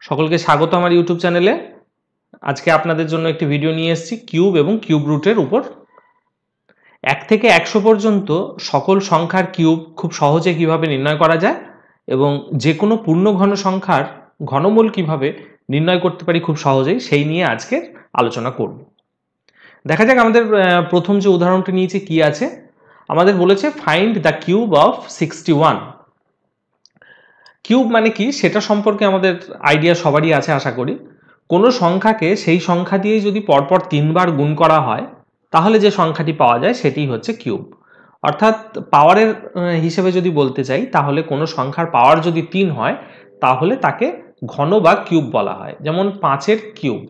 সকলকে স্বাগত আমার ইউটিউব চ্যানেলে। আজকে আপনাদের জন্য একটি ভিডিও নিয়ে এসেছি কিউব এবং কিউব রুটের উপর। 1 থেকে 100 পর্যন্ত সকল সংখ্যার কিউব খুব সহজে কিভাবে নির্ণয় করা যায় এবং যে কোনো পূর্ণঘন সংখ্যার ঘনমূল কিভাবে নির্ণয় করতে পারি খুব সহজেই, সেই নিয়ে আজকে আলোচনা করব। দেখা যাক আমাদের প্রথম যে উদাহরণটি নিয়েছি কি আছে। আমাদের বলেছে find the cube of 61। Cube মানে কি সেটা সম্পর্কে আমাদের আইডিয়া সবারই আছে আশা করি। কোনো সংখ্যাকে সেই সংখ্যা দিয়ে যদি পরপর 3 বার গুণ করা হয় তাহলে যে সংখ্যাটি পাওয়া যায় সেটি হচ্ছে কিউব। অর্থাৎ পাওয়ারের হিসেবে যদি বলতে চাই তাহলে কোনো সংখ্যার পাওয়ার যদি 3 হয় তাহলে তাকে ঘন বা কিউব বলা হয়। যেমন 5-এর কিউব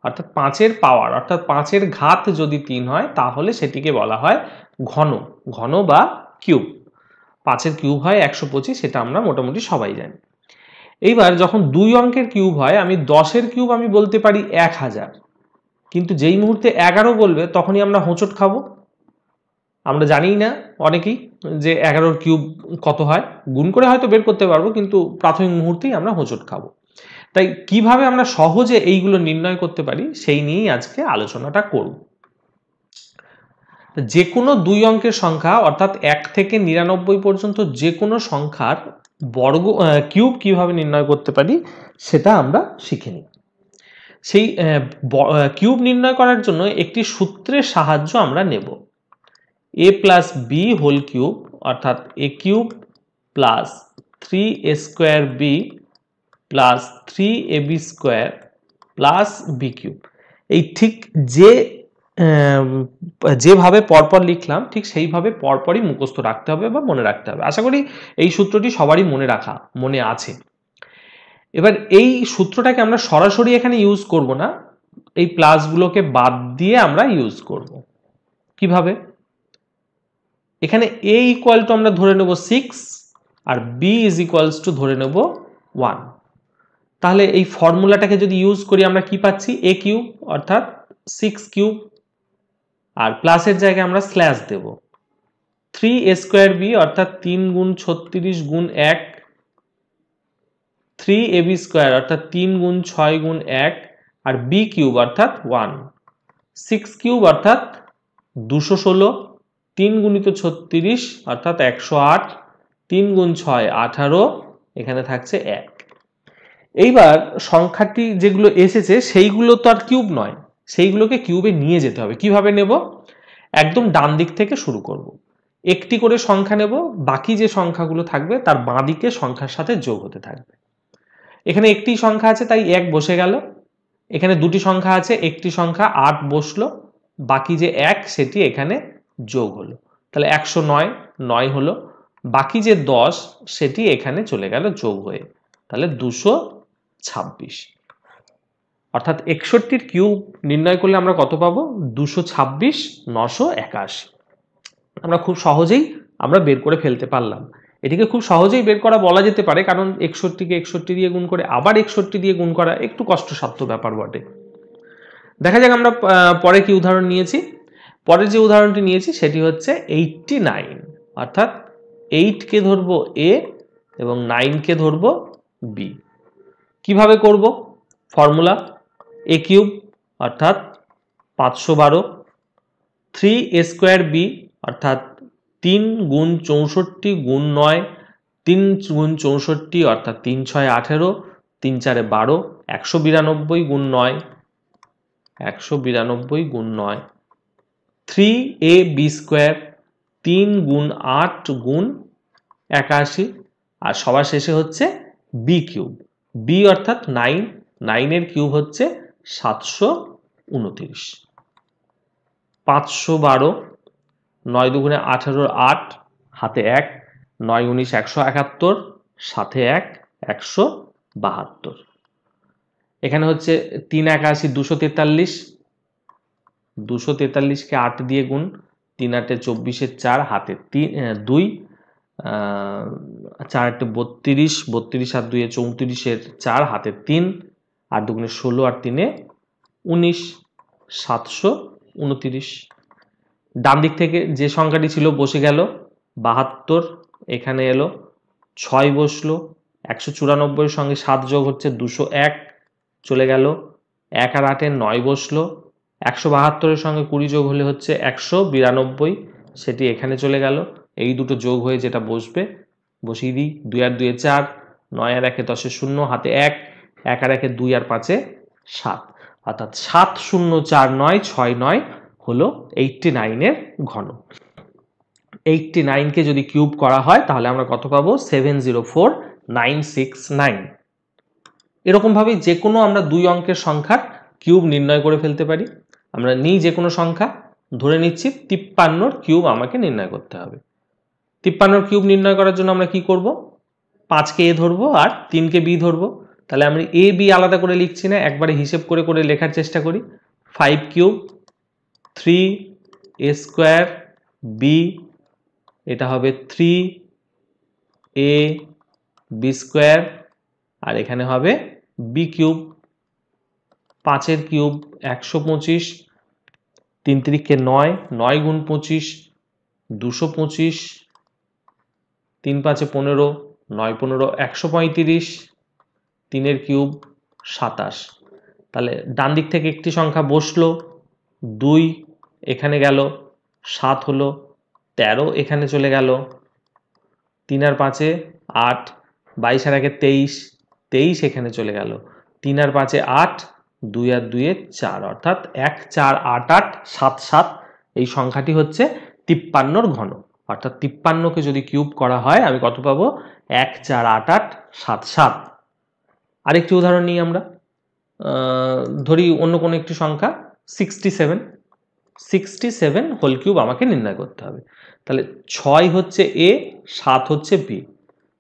অর্থাৎ 5-এর পাওয়ার অর্থাৎ 5-এর ঘাত যদি 3 হয় তাহলে সেটিকে বলা হয় ঘন, ঘন বা কিউব। 5-এর কিউব হয় 125, সেটা আমরা মোটামুটি সবাই জানি। এইবার যখন 2 অঙ্কের কিউব হয়, আমি 10-এর কিউব আমি বলতে পারি 1000, কিন্তু যেই মুহূর্তে 11 বলবে তখনই আমরা হোঁচট খাবো। আমরা জানিই না অনেকেই যে 11-এর কিউব কত হয়, গুণ করে হয়তো বের করতে পারবো কিন্তু প্রাথমিক মুহূর্তেই আমরা হোঁচট খাবো। তাই কিভাবে আমরা সহজে এইগুলো নির্ণয় করতে পারি সেই নিয়েই আজকে আলোচনাটা করব। যে কোনো 2 অঙ্কের সংখ্যা অর্থাৎ 1 থেকে 99 পর্যন্ত যে কোনো সংখ্যার বর্গ কিউব কিভাবে নির্ণয় করতে পারি সেটা আমরা শিখে নিই। সেই কিউব নির্ণয় করার জন্য একটি সূত্রের সাহায্য আমরা নেব। a plus B whole cube অর্থাৎ a cube plus 3a square B plus 3ab square plus B cube. এই ঠিক যেভাবে পরপর লিখলাম ঠিক সেইভাবে পরপরই মুখস্থ রাখতে হবে বা মনে রাখতে হবে। আশা করি এই সূত্রটি সবারই মনে আছে। এবার এই সূত্রটাকে আমরা সরাসরি এখানে ইউজ করব না, এই প্লাসগুলোকে বাদ দিয়ে আমরা ইউজ করব। কিভাবে? এখানে a ইকুয়াল টু আমরা ধরে নেব 6 আর b ইজ ইকুয়ালস টু ধরে নেব 1। তাহলে এই ফর্মুলাটাকে যদি ইউজ করি আমরা কি পাচ্ছি? a কিউব অর্থাৎ 6 কিউব আর প্লাসের জায়গায় আমরা স্ল্যাশ দেব। 3a স্কোয়ার বি অর্থাৎ 3 গুণ 36 গুণ 1, 3ab স্কোয়ার অর্থাৎ 3 গুণ 6 গুণ 1 আর b কিউব অর্থাৎ 1। 6 কিউব অর্থাৎ 216, 3 গুণিত 36 অর্থাৎ 108, 3 গুণ 6 18, এখানে থাকছে 1। এইবার সংখ্যাটি যেগুলো এসেছে সেইগুলো তো আর কিউব নয়, সেইগুলোকে কিউবে নিয়ে যেতে হবে। কিভাবে নেব? একদম ডান দিক থেকে শুরু করব। একটি করে সংখ্যা নেব, বাকি যে সংখ্যাগুলো থাকবে তার বাঁ দিকে সংখ্যার সাথে যোগ হতে থাকবে। এখানে একটি সংখ্যা আছে তাই 1 বসে গেল। এখানে দুটি সংখ্যা আছে, একটি সংখ্যা 8 বসলো, বাকি যে 1 সেটি এখানে যোগ হলো, তাহলে 109 9 হলো। বাকি যে 10 সেটি এখানে চলে গেল যোগ হয়ে, তাহলে 226। অর্থাৎ 61-র কিউব নির্ণয় করলে আমরা কত পাবো? 226 981। আমরা খুব সহজেই বের করে ফেলতে পারলাম। এটিকে খুব সহজেই বের করা বলা যেতে পারে, কারণ 61-কে 61 দিয়ে গুণ করে আবার 61 দিয়ে গুণ করা একটু কষ্টসাধ্য ব্যাপার বটে। দেখা যাক আমরা পরে কি উদাহরণ নিয়েছি। পরের যে উদাহরণটি নিয়েছি সেটি হচ্ছে 89, অর্থাৎ 8কে ধরবো a এবং 9কে ধরবো b। কিভাবে করব? ফর্মুলা a কিউব অর্থাৎ 512, 3a স্কোয়ার বি অর্থাৎ 3 গুণ 64 গুণ 9, 3 গুণ 64 অর্থাৎ 3 6 18, 3 4 12, 192 গুণ 9, 192 গুণ 9, 3ab স্কোয়ার 3 গুণ 8 গুণ 81 আর সবার শেষে হচ্ছে b কিউব। b অর্থাৎ 9, 9-এর কিউব হচ্ছে 729। 512, 9 দুগুণে 18, 8 হাতে 1, 9 19 171, সাথে 1 172। এখানে হচ্ছে 3 81 243, 243-কে 8 দিয়ে গুণ, 3 8 24, 4 হাতে 2, 4 8 32, 32 আর 2 34, 4 হাতে 3, 8 দুগুণে 16 আর 3 19, 729। ডান দিক থেকে যে সংখ্যাটি ছিল বসে গেল 72, এখানে এলো 6 বসলো, 194 সঙ্গে 7 যোগ হচ্ছে 201 চলে গেল, 1 আর 8 এর 9 বসলো, 172 সঙ্গে 20 যোগ হলে হচ্ছে 192, সেটি এখানে চলে গেল। এই দুটো যোগ হয়ে যেটা বসবে বসিয়ে দিই, 2 আর 2 এ 4, 9 আর 1 এ 10 এ 0, হাতে 1, 1 আর 1 এ 2 আর 5 এ 7, অর্থাৎ 704969 হলো 89 এর ঘন। 89 কে যদি কিউব করা হয় তাহলে আমরা কত পাবো? 704969। এরকম ভাবে যে কোনো আমরা দুই অঙ্কের সংখ্যার কিউব নির্ণয় করে ফেলতে পারি। আমরা নিই যে কোনো সংখ্যা, ধরে নিচ্ছি 53 কিউব আমাকে নির্ণয় করতে হবে। 53 কিউব নির্ণয় করার জন্য আমরা কি করব? 5 কে এ ধরবো আর 3 কে বি ধরবো। তাহলে আমরা এ বি আলাদা করে লিখছি না, একবারে হিসেব করে করে লেখার চেষ্টা করি। 5 কিউব 3 এ স্কোয়ার বি, এটা হবে 3 এ বি স্কোয়ার, আর এখানে হবে বি কিউব। 5 এর কিউব 125, 3 3 9, 9 গুণ 25 225, 3 5 15, 9 15 135, 3 এর কিউব 27। তাহলে ডান দিক থেকে একটি সংখ্যা বসলো, 2 এখানে গেল, 7 হলো, 13 এখানে চলে গেল, 3 আর 5 এ 8, 22 আর 1 এ 23, 23 এখানে চলে গেল, 3 আর 5 এ 8, 2 আর 2 এ 4, অর্থাৎ 1 4 8 8 7 7 এই সংখ্যাটি হচ্ছে 53 ঘন। অর্থাৎ 53 কে যদি কিউব করা হয় আমি কত পাবো? 1 4 8 8 7 7। আরেকটি উদাহরণ নিই আমরা, ধরি অন্য কোনো একটি সংখ্যা 67 হোল কিউব আমাকে নির্ণয় করতে হবে। তাহলে 6 হচ্ছে এ, 7 হচ্ছে বি,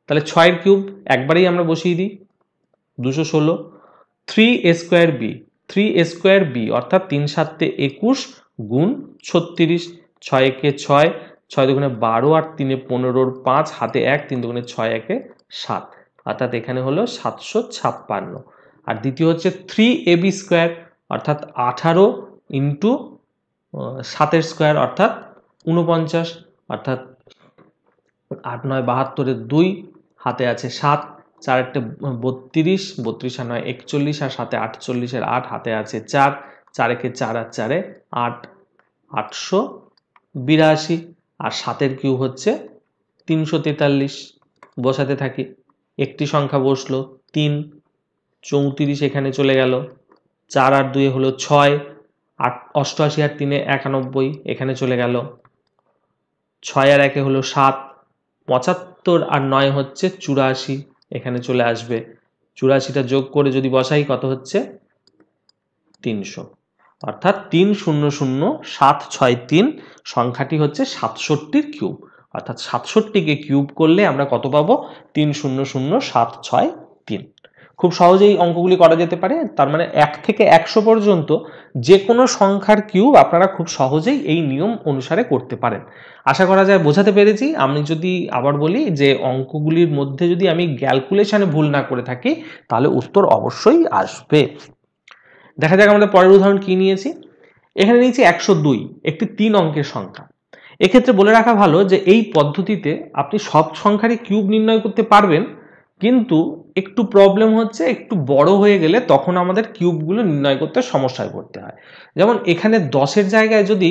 তাহলে 6 এর কিউব একবারেই আমরা বসিয়ে দিই, 216। 3 এ স্কোয়ার বি, 3 এ স্কোয়ার বি অর্থাৎ 3 7 21 গুণ 36, 6 একে 6, 6 দুগুণে 12 আর 3 এ 15, 5 হাতে 1, 3 দুগুণে 6 একে 7, অর্থাৎ এখানে হলো 756। আর দ্বিতীয় হচ্ছে 3 এ বি স্কোয়ার অর্থাৎ 18 ইন্টু 7 স্কোয়ার অর্থাৎ 49, অর্থাৎ 8 9 72 2, হাতে আছে 7, 4 8 32, 32 আর 9 41 আর 7 48 এর 8, হাতে আছে 4, 4 একে 4 আর 4 এ 8, 882, আর 7 এর কিউব হচ্ছে 343। বসাতে থাকি, একটি সংখ্যা বসলো 3, 34 এখানে চলে গেল, 4 আর 2 হলো 6, 88 আর 3 91 এখানে চলে গেল, 6 আর 1 হলো 7, 75 আর 9 হচ্ছে 84 এখানে চলে আসবে, 84টা যোগ করে যদি বসাই কত হচ্ছে? 300, অর্থাৎ 300763 সংখ্যাটি হচ্ছে 67 কিউব। অর্থাৎ 67 কে কিউব করলে আমরা কত পাবো? 300763। খুব সহজেই অঙ্কগুলি করা যেতে পারে। তার মানে 1 থেকে 100 পর্যন্ত যে কোনো সংখ্যার কিউব আপনারা খুব সহজেই এই নিয়ম অনুসারে করতে পারেন। আশা করা যায় বোঝাতে পেরেছি। আমি যদি আবার বলি যে অঙ্কগুলির মধ্যে যদি আমি ক্যালকুলেশনে ভুল না করে থাকি তাহলে উত্তর অবশ্যই আসবে। দেখা যাক আমাদের পরের উদাহরণ কি নিয়েছি। এখানে নিয়েছি 102, একটি 3 অঙ্কের সংখ্যা। এক্ষেত্রে বলে রাখা ভালো যে এই পদ্ধতিতে আপনি সব সংখ্যারই কিউব নির্ণয় করতে পারবেন, কিন্তু একটু প্রবলেম হচ্ছে একটু বড় হয়ে গেলে তখন আমাদের কিউবগুলো নির্ণয় করতে সমস্যায় পড়তে হয়। যেমন এখানে 10-এর জায়গায় যদি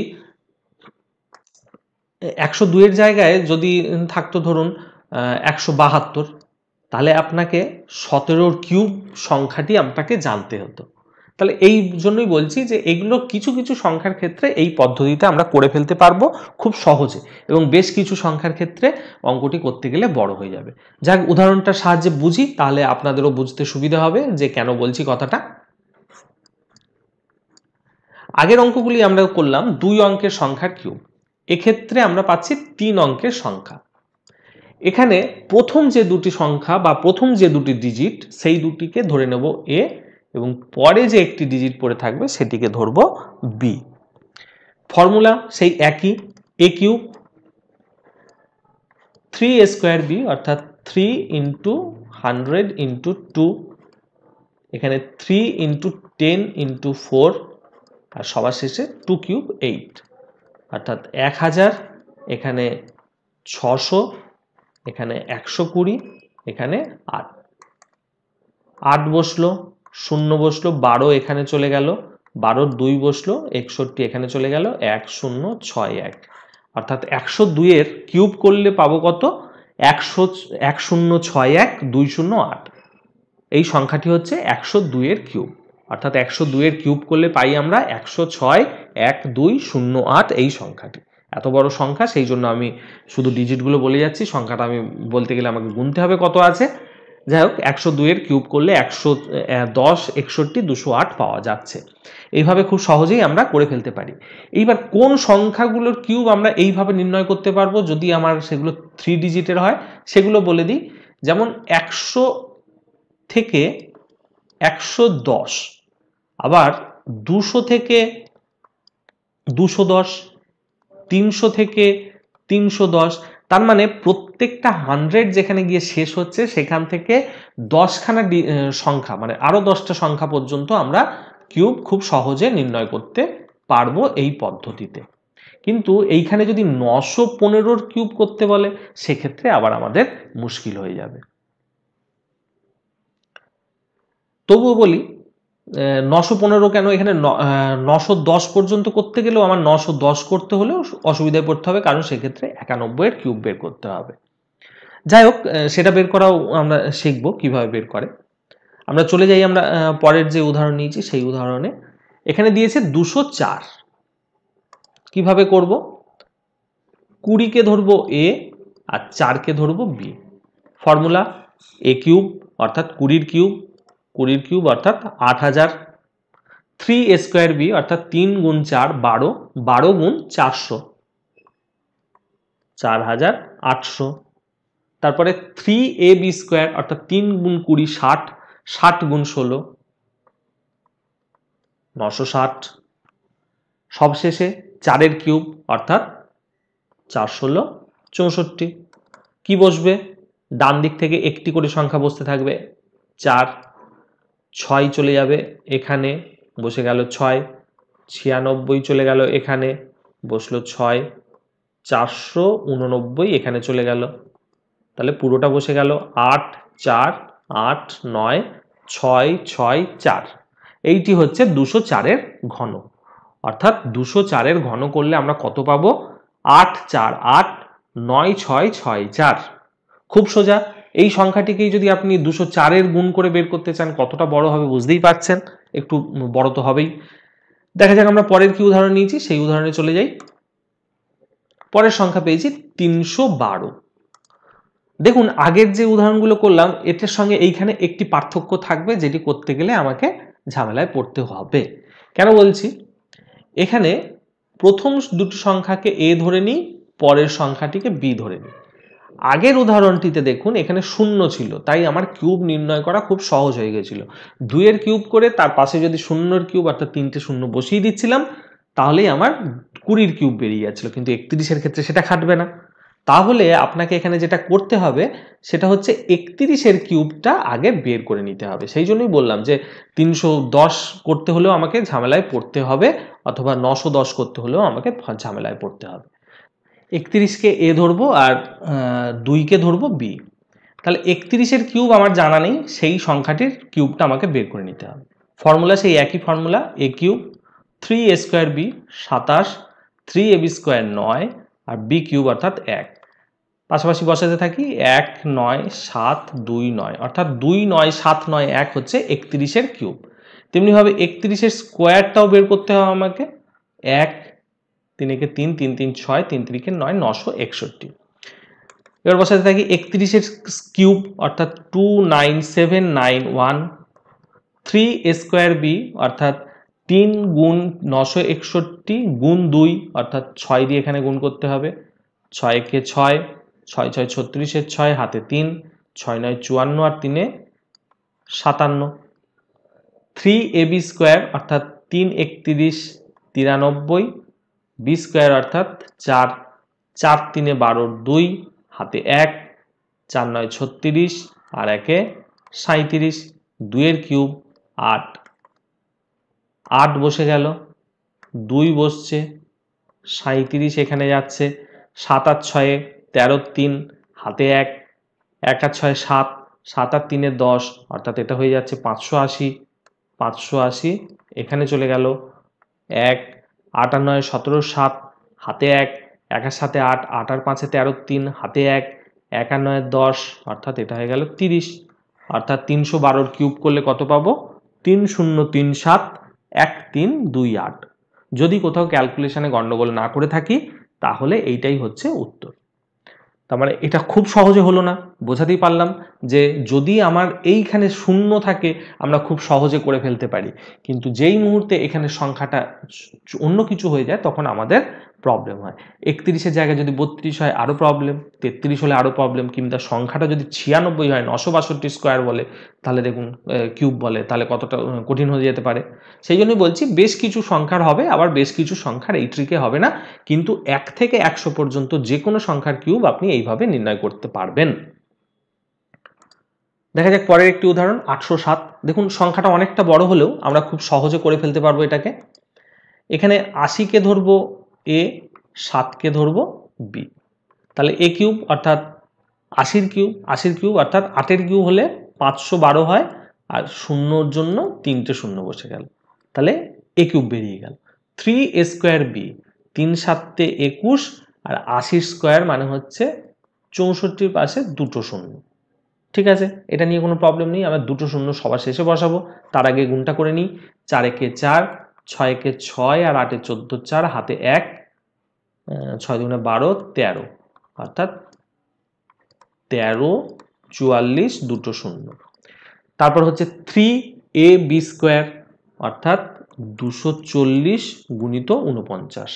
102 এর জায়গায় যদি থাকতো ধরুন 172, তাহলে আপনাকে 17-র কিউব সংখ্যাটি আপনাকে জানতে হতো। তাহলে এই জন্যই বলছি যে এগুলো কিছু কিছু সংখ্যার ক্ষেত্রে এই পদ্ধতিতে আমরা করে ফেলতে পারবো খুব সহজে, এবং বেশ কিছু সংখ্যার ক্ষেত্রে অঙ্কটি করতে গেলে বড় হয়ে যাবে। যাক, উদাহরণটার সাহায্যে বুঝি, তাহলে আপনাদেরও বুঝতে সুবিধা হবে যে কেন বলছি কথাটা। আগের অঙ্কগুলি আমরা করলাম 2 অঙ্কের সংখ্যার কিউব, এক্ষেত্রে আমরা পাচ্ছি 3 অঙ্কের সংখ্যা। এখানে প্রথম যে দুটি সংখ্যা বা প্রথম যে দুটি ডিজিট সেই দুটিকে ধরে নেব এ, এবং পরে যে একটি ডিজিট পড়ে থাকবে সেটিকে ধরব বি। ফর্মুলা সেই একই, এ কিউব 3 এ স্কোয়ার বি অর্থাৎ 3 ইন্টু 100 ইন্টু 2, এখানে 3 ইন্টু 10 ইন্টু 4, আর সবার শেষে 2 কিউব 8, অর্থাৎ 1000, এখানে 600, এখানে 120, এখানে 8। 8 বসলো, 0 বসলো, 12 এখানে চলে গেল, 12 2 বসলো, 61 এখানে চলে গেল, 1061, অর্থাৎ 102 এর কিউব করলে পাবো কত? 1061,208। এই সংখ্যাটি হচ্ছে 102 এর কিউব, অর্থাৎ 102 এর কিউব করলে পাই আমরা 106,1208 এই সংখ্যাটি। এত বড় সংখ্যা, সেই জন্য আমি শুধু ডিজিটগুলো বলে যাচ্ছি, সংখ্যাটা আমি বলতে গেলে আমাকে গুনতে হবে কত আছে। যাই হোক, 102 এর কিউব করলে 110,61,208 পাওয়া যাচ্ছে। এইভাবে খুব সহজেই আমরা করে ফেলতে পারি। এইবার কোন সংখ্যাগুলোর কিউব আমরা এইভাবে নির্ণয় করতে পারবো যদি আমার সেগুলো 3 ডিজিটের হয়, সেগুলো বলে দিই। যেমন 100 থেকে 110, আবার 200 থেকে 210, 300 থেকে 310। তার মানে প্রত্যেকটা 100 যেখানে গিয়ে শেষ হচ্ছে সেখান থেকে 10খানা সংখ্যা, মানে আরো 10টা সংখ্যা পর্যন্ত আমরা কিউব খুব সহজে নির্ণয় করতে পারবো এই পদ্ধতিতে। কিন্তু এইখানে যদি 915-র কিউব করতে বলে, সেক্ষেত্রে আবার আমাদের মুশকিল হয়ে যাবে। তবুও বলি 915 কেন, এখানে 910 পর্যন্ত করতে গেলেও আমার 910 করতে হলেও অসুবিধায় পড়তে হবে, কারণ সেক্ষেত্রে 91 এর কিউব বের করতে হবে। যাই হোক, সেটা বের করাও আমরা শিখবো কিভাবে বের করে। আমরা চলে যাই, আমরা পরের যে উদাহরণ নিয়েছি সেই উদাহরণে। এখানে দিয়েছে 204। কিভাবে করব? 20কে ধরবো এ আর 4কে ধরবো বি। ফর্মুলা এ কিউব অর্থাৎ 20-র কিউব, 20-র কিউব অর্থাৎ 8000, 3a স্কোয়ার বি অর্থাৎ 3 গুণ 4 12, 12 গুণ 400, 4800। তারপরে 3ab স্কোয়ার অর্থাৎ 3 গুণ 20 60, 60 গুণ 16, 960। সবশেষে 4-এর কিউব অর্থাৎ 4 16 64। কি বসবে? ডান দিক থেকে একটি করে সংখ্যা বসতে থাকবে, 4, 6 চলে যাবে এখানে, বসে গেল 6, 96 চলে গেল এখানে, বসলো 6, 489 এখানে চলে গেল, তাহলে পুরোটা বসে গেল 8 4 8 9 6 6 4। এইটি হচ্ছে 204-এর ঘন। অর্থাৎ 204-এর ঘন করলে আমরা কত পাবো? 8 4 8 9 6 6 4। খুব সোজা। এই সংখ্যাটিকেই যদি আপনি 204-এর গুণ করে বের করতে চান, কতটা বড় হবে বুঝতেই পারছেন, একটু বড় তো হবেই। দেখা যাক আমরা পরের কি উদাহরণ নিয়েছি, সেই উদাহরণে চলে যাই। পরের সংখ্যা পেয়েছি 312। দেখুন, আগের যে উদাহরণগুলো করলাম এটার সঙ্গে এইখানে একটি পার্থক্য থাকবে, যেটি করতে গেলে আমাকে ঝামেলায় পড়তে হবে। কেন বলছি? এখানে প্রথম দুটি সংখ্যাকে এ ধরে নিই, পরের সংখ্যাটিকে বি ধরে নিই। আগের উদাহরণটিতে দেখুন এখানে 0 ছিল, তাই আমার কিউব নির্ণয় করা খুব সহজ হয়ে গেছিল। 2-এর কিউব করে তার পাশে যদি 0-এর কিউব অর্থাৎ 3টে 0 বসিয়ে দিচ্ছিলাম, তাহলেই আমার 20-র কিউব বেরিয়ে যাচ্ছিল। কিন্তু 31-এর ক্ষেত্রে সেটা খাটবে না। তাহলে আপনাকে এখানে যেটা করতে হবে সেটা হচ্ছে 31-এর কিউবটা আগে বের করে নিতে হবে। সেই জন্যই বললাম যে 310 করতে হলেও আমাকে ঝামেলায় পড়তে হবে, অথবা 910 করতে হলেও আমাকে ঝামেলায় পড়তে হবে। 31কে এ ধরবো আর 2কে ধরবো বি। তাহলে 31-এর কিউব আমার জানা নেই, সেই সংখ্যাটির কিউবটা আমাকে বের করে নিতে হবে। ফর্মুলা সেই একই formula, a cube 3a square b 27, 3ab square 9 আর বি কিউব অর্থাৎ 1। পাশাপাশি বসাতে থাকি, 1 9 7 2 9 অর্থাৎ 2 9 7 9 1 হচ্ছে 31-এর কিউব। তেমনিভাবে 31-এর স্কোয়ারটাও বের করতে হবে আমাকে। 1 3 3 3 3 6 3 3 9 961। এবার বসাতে থাকি 31-এর কিউব অর্থাৎ 29791, 3a স্কোয়ার বি অর্থাৎ 3 গুণ 961 গুণ 2 অর্থাৎ 6 দিয়ে এখানে গুণ করতে হবে, 6 কে 6 6 6 36-এর 6 হাতে 3, 6 9 54 আর 3 57। 3ab স্কোয়ার অর্থাৎ 3 31 93, বি স্কোয়ার অর্থাৎ 4 4 3 12 2 হাতে 1, 4 9 36 আর 1 37। 2-এর কিউব 8, 8 বসে গেল, 2 বসছে, 37 এখানে যাচ্ছে, 7 আর 6 13 3 হাতে 1, 1 আর 6 7 7 আর 3 10, অর্থাৎ এটা হয়ে যাচ্ছে 580। 580 এখানে চলে গেল 1, 8 আর 9 17, 7 হাতে 1, 1 আর 7 8, 8 আর 5 13, 3 হাতে 1, 1 আর 9 10, অর্থাৎ এটা হয়ে গেল 30। অর্থাৎ 312 কিউব করলে কত পাবো? 3037 1328। যদি কোথাও ক্যালকুলেশনে গন্ডগোল না করে থাকি তাহলে এইটাই হচ্ছে উত্তর। তার মানে এটা খুব সহজে হলো না, বোঝাতেই পারলাম যে যদি আমার এইখানে শূন্য থাকে আমরা খুব সহজে করে ফেলতে পারি, কিন্তু যেই মুহূর্তে এখানে সংখ্যাটা অন্য কিছু হয়ে যায় তখন আমাদের প্রবলেম হয়। 31-এর জায়গায় যদি 32 হয় আরও প্রবলেম, 33 হলে আরও প্রবলেম, কিংবা সংখ্যাটা যদি 96 হয় 962 স্কোয়ার বলে তাহলে দেখুন কিউব বলে, তাহলে কতটা কঠিন হয়ে যেতে পারে। সেই জন্যই বলছি বেশ কিছু সংখ্যার হবে, আবার বেশ কিছু সংখ্যার এই ট্রিকে হবে না, কিন্তু 1 থেকে 100 পর্যন্ত যে কোনো সংখ্যার কিউব আপনি এইভাবে নির্ণয় করতে পারবেন। দেখা যাক পরের একটি উদাহরণ 807। দেখুন সংখ্যাটা অনেকটা বড় হলেও আমরা খুব সহজে করে ফেলতে পারবো এটাকে। এখানে 80-কে ধরবো এ, 7-কে ধরবো বি, তাহলে এ কিউব অর্থাৎ 80-র কিউব, 80-র কিউব অর্থাৎ 8-এর কিউব হলে 512 হয়, আর শূন্যর জন্য 3টে শূন্য বসে গেল, তাহলে এ কিউব বেরিয়ে গেল। 3a স্কোয়ার বি, 3 7 21, আর 80 স্কোয়ার মানে হচ্ছে 64-র পাশে দুটো শূন্য। ঠিক আছে, এটা নিয়ে কোনো প্রবলেম নেই, আমরা দুটো শূন্য সবার শেষে বসাবো। তার আগে গুণটা করে নিই, 4-একে 4, 6-একে 6, আর 8-এ 14, 4 হাতে 1, 6 দুগুণে 12, 13, অর্থাৎ 13 44 দুটো শূন্য। তারপর হচ্ছে 3ab স্কোয়ার অর্থাৎ 240 গুণিত 49,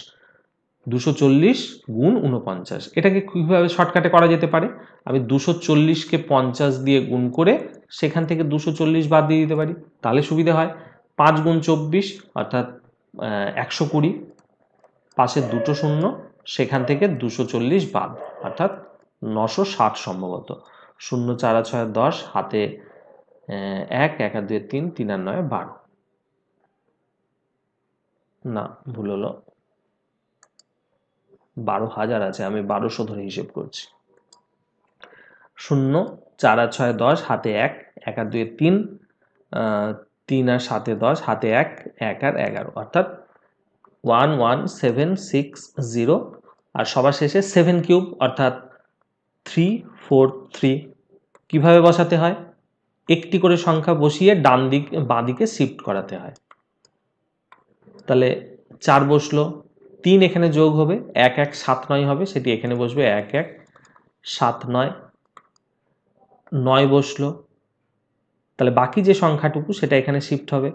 240 গুণ 49। এটাকে কীভাবে শর্টকাটে করা যেতে পারে? আমি 240-কে 50 দিয়ে গুণ করে সেখান থেকে 240 বাদ দিয়ে দিতে পারি, তাহলে সুবিধা হয়। 5 গুণ 24 অর্থাৎ 120, পাশে দুটো শূন্য, সেখান থেকে 240 বাদ, অর্থাৎ 960 সম্ভবত। 0 4 আর 6 10, হাতে 1, 1 আর 2 3, 3 আর 9 12, না ভুল হলো, 12,000 আছে, আমি 1200 ধরে হিসেব করছি। 0 4 আর 6 10, হাতে 1, 1 আর 2 3, 3 আর 7 10, হাতে 1, 1 আর 11, অর্থাৎ 11760, আর সবার শেষে 7 কিউব অর্থাৎ 343। কিভাবে বসাতে হয়? একটি করে সংখ্যা বসিয়ে ডান দিক বাঁ দিকে শিফট করাতে হয়। তাহলে 4 বসলো, 3 এখানে যোগ হবে, 1 1 7 9 হবে, সেটি এখানে বসবে 1 1 7 9, 9 বসলো, তাহলে বাকি যে সংখ্যাটুকু সেটা এখানে শিফট হবে,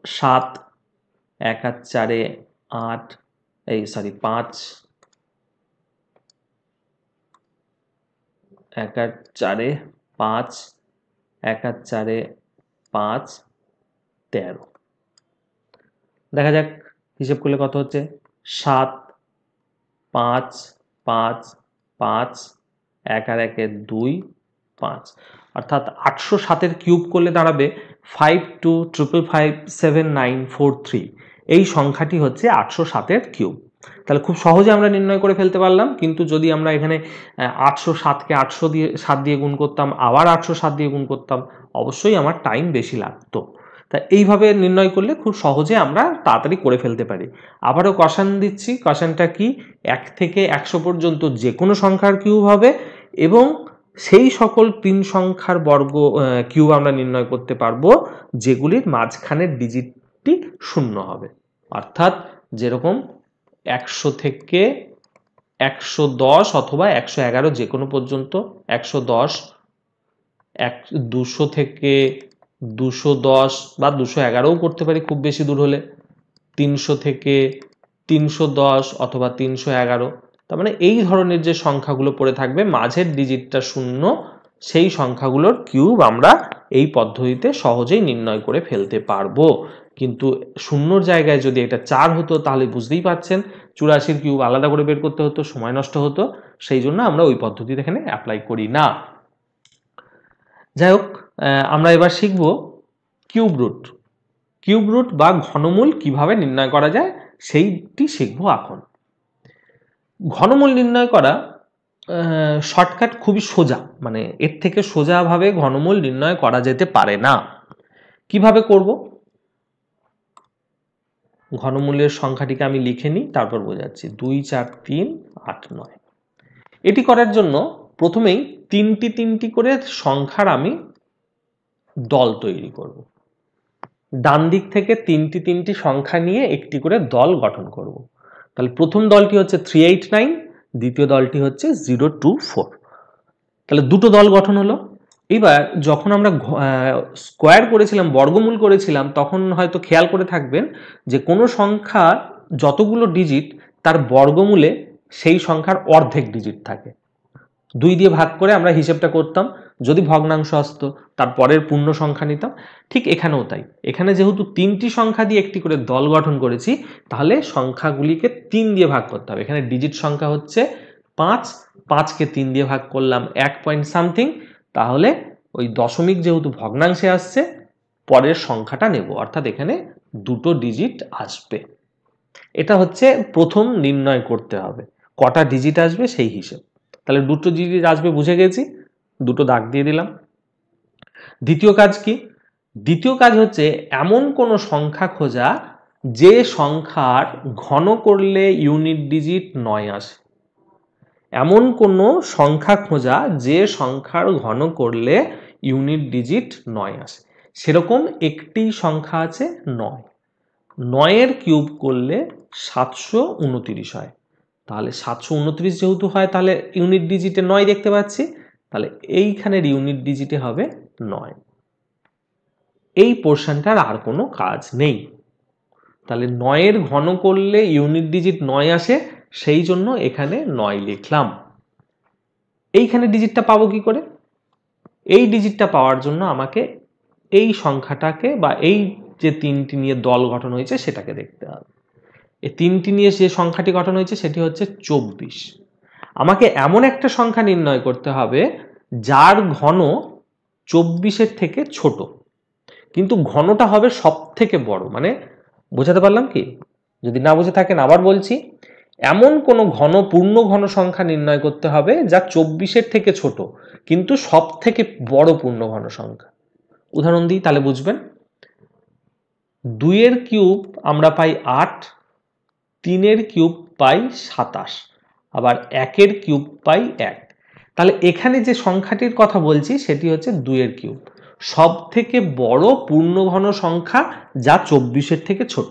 7, 1 আর 4-এ 8, 5, 1 আর 4-এ 5, 1 আর 4-এ 5, 13। দেখা যাক হিসেব করলে কত হচ্ছে, 7, 5, 5, 5, 1 আর 1-এ 2, 5, অর্থাৎ 807-এর কিউব করলে দাঁড়াবে 525557,943। এই সংখ্যাটি হচ্ছে 807-এর কিউব। তাহলে খুব সহজে আমরা নির্ণয় করে ফেলতে পারলাম, কিন্তু যদি আমরা এখানে 807-কে 800 দিয়ে 7 দিয়ে গুণ করতাম, আবার 807 দিয়ে গুণ করতাম, অবশ্যই আমার টাইম বেশি লাগতো। তা এইভাবে নির্ণয় করলে খুব সহজে আমরা তাড়াতাড়ি করে ফেলতে পারি। আবারও কষান দিচ্ছি, কষানটা কি? 1 থেকে 100 পর্যন্ত যে কোনো সংখ্যার কিউব হবে, এবং সেই সকল 3 সংখ্যার বর্গ কিউব আমরা নির্ণয় করতে পারবো যেগুলির মাঝখানের ডিজিটটি শূন্য হবে। অর্থাৎ যেরকম 100 থেকে 110 অথবা 111 যে কোনো পর্যন্ত, 110, 200 থেকে 210 বা 211ও করতে পারি খুব বেশি দূর হলে, 300 থেকে 310 অথবা 311। তার মানে এই ধরনের যে সংখ্যাগুলো পড়ে থাকবে মাঝের ডিজিটটা শূন্য, সেই সংখ্যাগুলোর কিউব আমরা এই পদ্ধতিতে সহজেই নির্ণয় করে ফেলতে পারবো। কিন্তু শূন্যর জায়গায় যদি এটা 4 হতো তাহলে বুঝতেই পারছেন 84-র কিউব আলাদা করে বের করতে হতো, সময় নষ্ট হতো, সেই জন্য আমরা ওই পদ্ধতিতে এখানে অ্যাপ্লাই করি না। যাই হোক, আমরা এবার শিখব কিউব রুট। কিউব রুট বা ঘনমূল কিভাবে নির্ণয় করা যায় সেইটি শিখব এখন। ঘনমূল নির্ণয় করা শর্টকাট খুবই সোজা, মানে এর থেকে সোজাভাবে ঘনমূল নির্ণয় করা যেতে পারে না। কিভাবে করব? ঘনমূলের সংখ্যাটিকে আমি লিখে নিই, তারপর বোঝাচ্ছি। 2 4 3 8 9। এটি করার জন্য প্রথমেই তিনটি করে সংখ্যার আমি দল তৈরি করব। ডান দিক থেকে তিনটি সংখ্যা নিয়ে একটি করে দল গঠন করব। তাহলে প্রথম দলটি হচ্ছে 389, দ্বিতীয় দলটি হচ্ছে 024। তাহলে দুটো দল গঠন হলো। এবার যখন আমরা স্কোয়ার করেছিলাম, বর্গমূল করেছিলাম, তখন হয়তো খেয়াল করে থাকবেন যে কোনো সংখ্যা যতগুলো ডিজিট তার বর্গমূলে সেই সংখ্যার অর্ধেক ডিজিট থাকে। 2 দিয়ে ভাগ করে আমরা হিসেবটা করতাম, যদি ভগ্নাংশ আসতো তার পরের পূর্ণ সংখ্যা নিতাম। ঠিক এখানেও তাই, এখানে যেহেতু তিনটি সংখ্যা দিয়ে একটি করে দল গঠন করেছি, তাহলে সংখ্যাগুলিকে 3 দিয়ে ভাগ করতে হবে। এখানে ডিজিট সংখ্যা হচ্ছে 5, 5কে 3 দিয়ে ভাগ করলাম 1 পয়েন্ট সামথিং, তাহলে ওই দশমিক যেহেতু ভগ্নাংশে আসছে, পরের সংখ্যাটা নেব, অর্থাৎ এখানে দুটো ডিজিট আসবে। এটা হচ্ছে প্রথম নির্ণয় করতে হবে, কটা ডিজিট আসবে সেই হিসেব। তাহলে দুটো ডিজিট আসবে বুঝে গেছি, দুটো দাগ দিয়ে দিলাম। দ্বিতীয় কাজ কি? দ্বিতীয় কাজ হচ্ছে এমন কোনো সংখ্যা খোঁজা যে সংখ্যার ঘন করলে ইউনিট ডিজিট 9 আসে। এমন কোনো সংখ্যা খোঁজা যে সংখ্যার ঘন করলে ইউনিট ডিজিট 9 আসে। সেরকম একটি সংখ্যা আছে 9। 9-এর কিউব করলে 729 হয়। তাহলে 729 যেহেতু হয়, তাহলে ইউনিট ডিজিটে 9 দেখতে পাচ্ছি, তাহলে এইখানের ইউনিট ডিজিটে হবে 9। এই পোর্শনটার আর কোনো কাজ নেই। তাহলে 9-এর ঘন করলে ইউনিট ডিজিট 9 আসে, সেই জন্য এখানে 9 লিখলাম। এইখানে ডিজিটটা পাবো কি করে? এই ডিজিটটা পাওয়ার জন্য আমাকে এই সংখ্যাটাকে বা এই যে তিনটি নিয়ে দল গঠন হয়েছে সেটাকে দেখতে হবে। এই তিনটি নিয়ে যে সংখ্যাটি গঠন হয়েছে সেটি হচ্ছে 24। আমাকে এমন একটা সংখ্যা নির্ণয় করতে হবে যার ঘন 24-এর থেকে ছোট, কিন্তু ঘনটা হবে সব থেকে বড়। মানে বোঝাতে পারলাম কি? যদি না বুঝে থাকেন আবার বলছি, এমন কোনো ঘন পূর্ণ ঘন সংখ্যা নির্ণয় করতে হবে যা 24-এর থেকে ছোট কিন্তু সব থেকে বড় পূর্ণ ঘন সংখ্যা। উদাহরণ দিই তাহলে বুঝবেন। 2-এর কিউব আমরা পাই 8, 3-এর কিউব পাই 27, আবার 1-এর কিউব পাই 1। তাহলে এখানে যে সংখ্যাটির কথা বলছি সেটি হচ্ছে 2-এর কিউব, সব থেকে বড় পূর্ণ ঘন সংখ্যা যা 24-এর থেকে ছোট।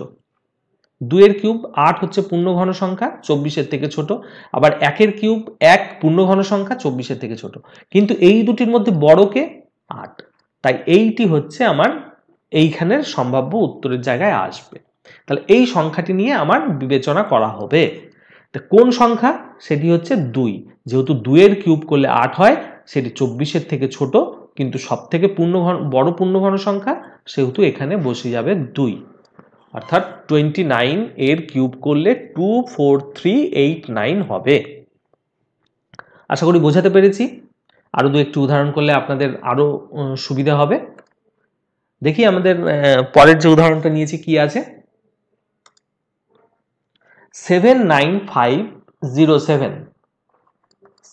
2-এর কিউব 8 হচ্ছে পূর্ণ ঘন সংখ্যা, 24-এর থেকে ছোট। আবার 1-এর কিউব 1 পূর্ণ ঘন সংখ্যা, 24-এর থেকে ছোট। কিন্তু এই দুটির মধ্যে বড় কে? 8। তাই এইটি হচ্ছে আমার এইখানের সম্ভাব্য উত্তরের জায়গায় আসবে। তাহলে এই সংখ্যাটি নিয়ে আমার বিবেচনা করা হবে। তা কোন সংখ্যা? সেটি হচ্ছে 2। যেহেতু 2-এর কিউব করলে 8 হয়, সেটি 24-এর থেকে ছোট কিন্তু সব থেকে বড় পূর্ণ ঘন সংখ্যা, সেহেতু এখানে বসে যাবে 2। অর্থাৎ 29 এর কিউব করলে 24389 হবে। আশা করি বোঝাতে পেরেছি। আরো দু একটি উদাহরণ করলে আপনাদের আরো সুবিধা হবে। দেখি আমাদের পরের যে উদাহরণটা নিয়েছি কি আছে। 79507,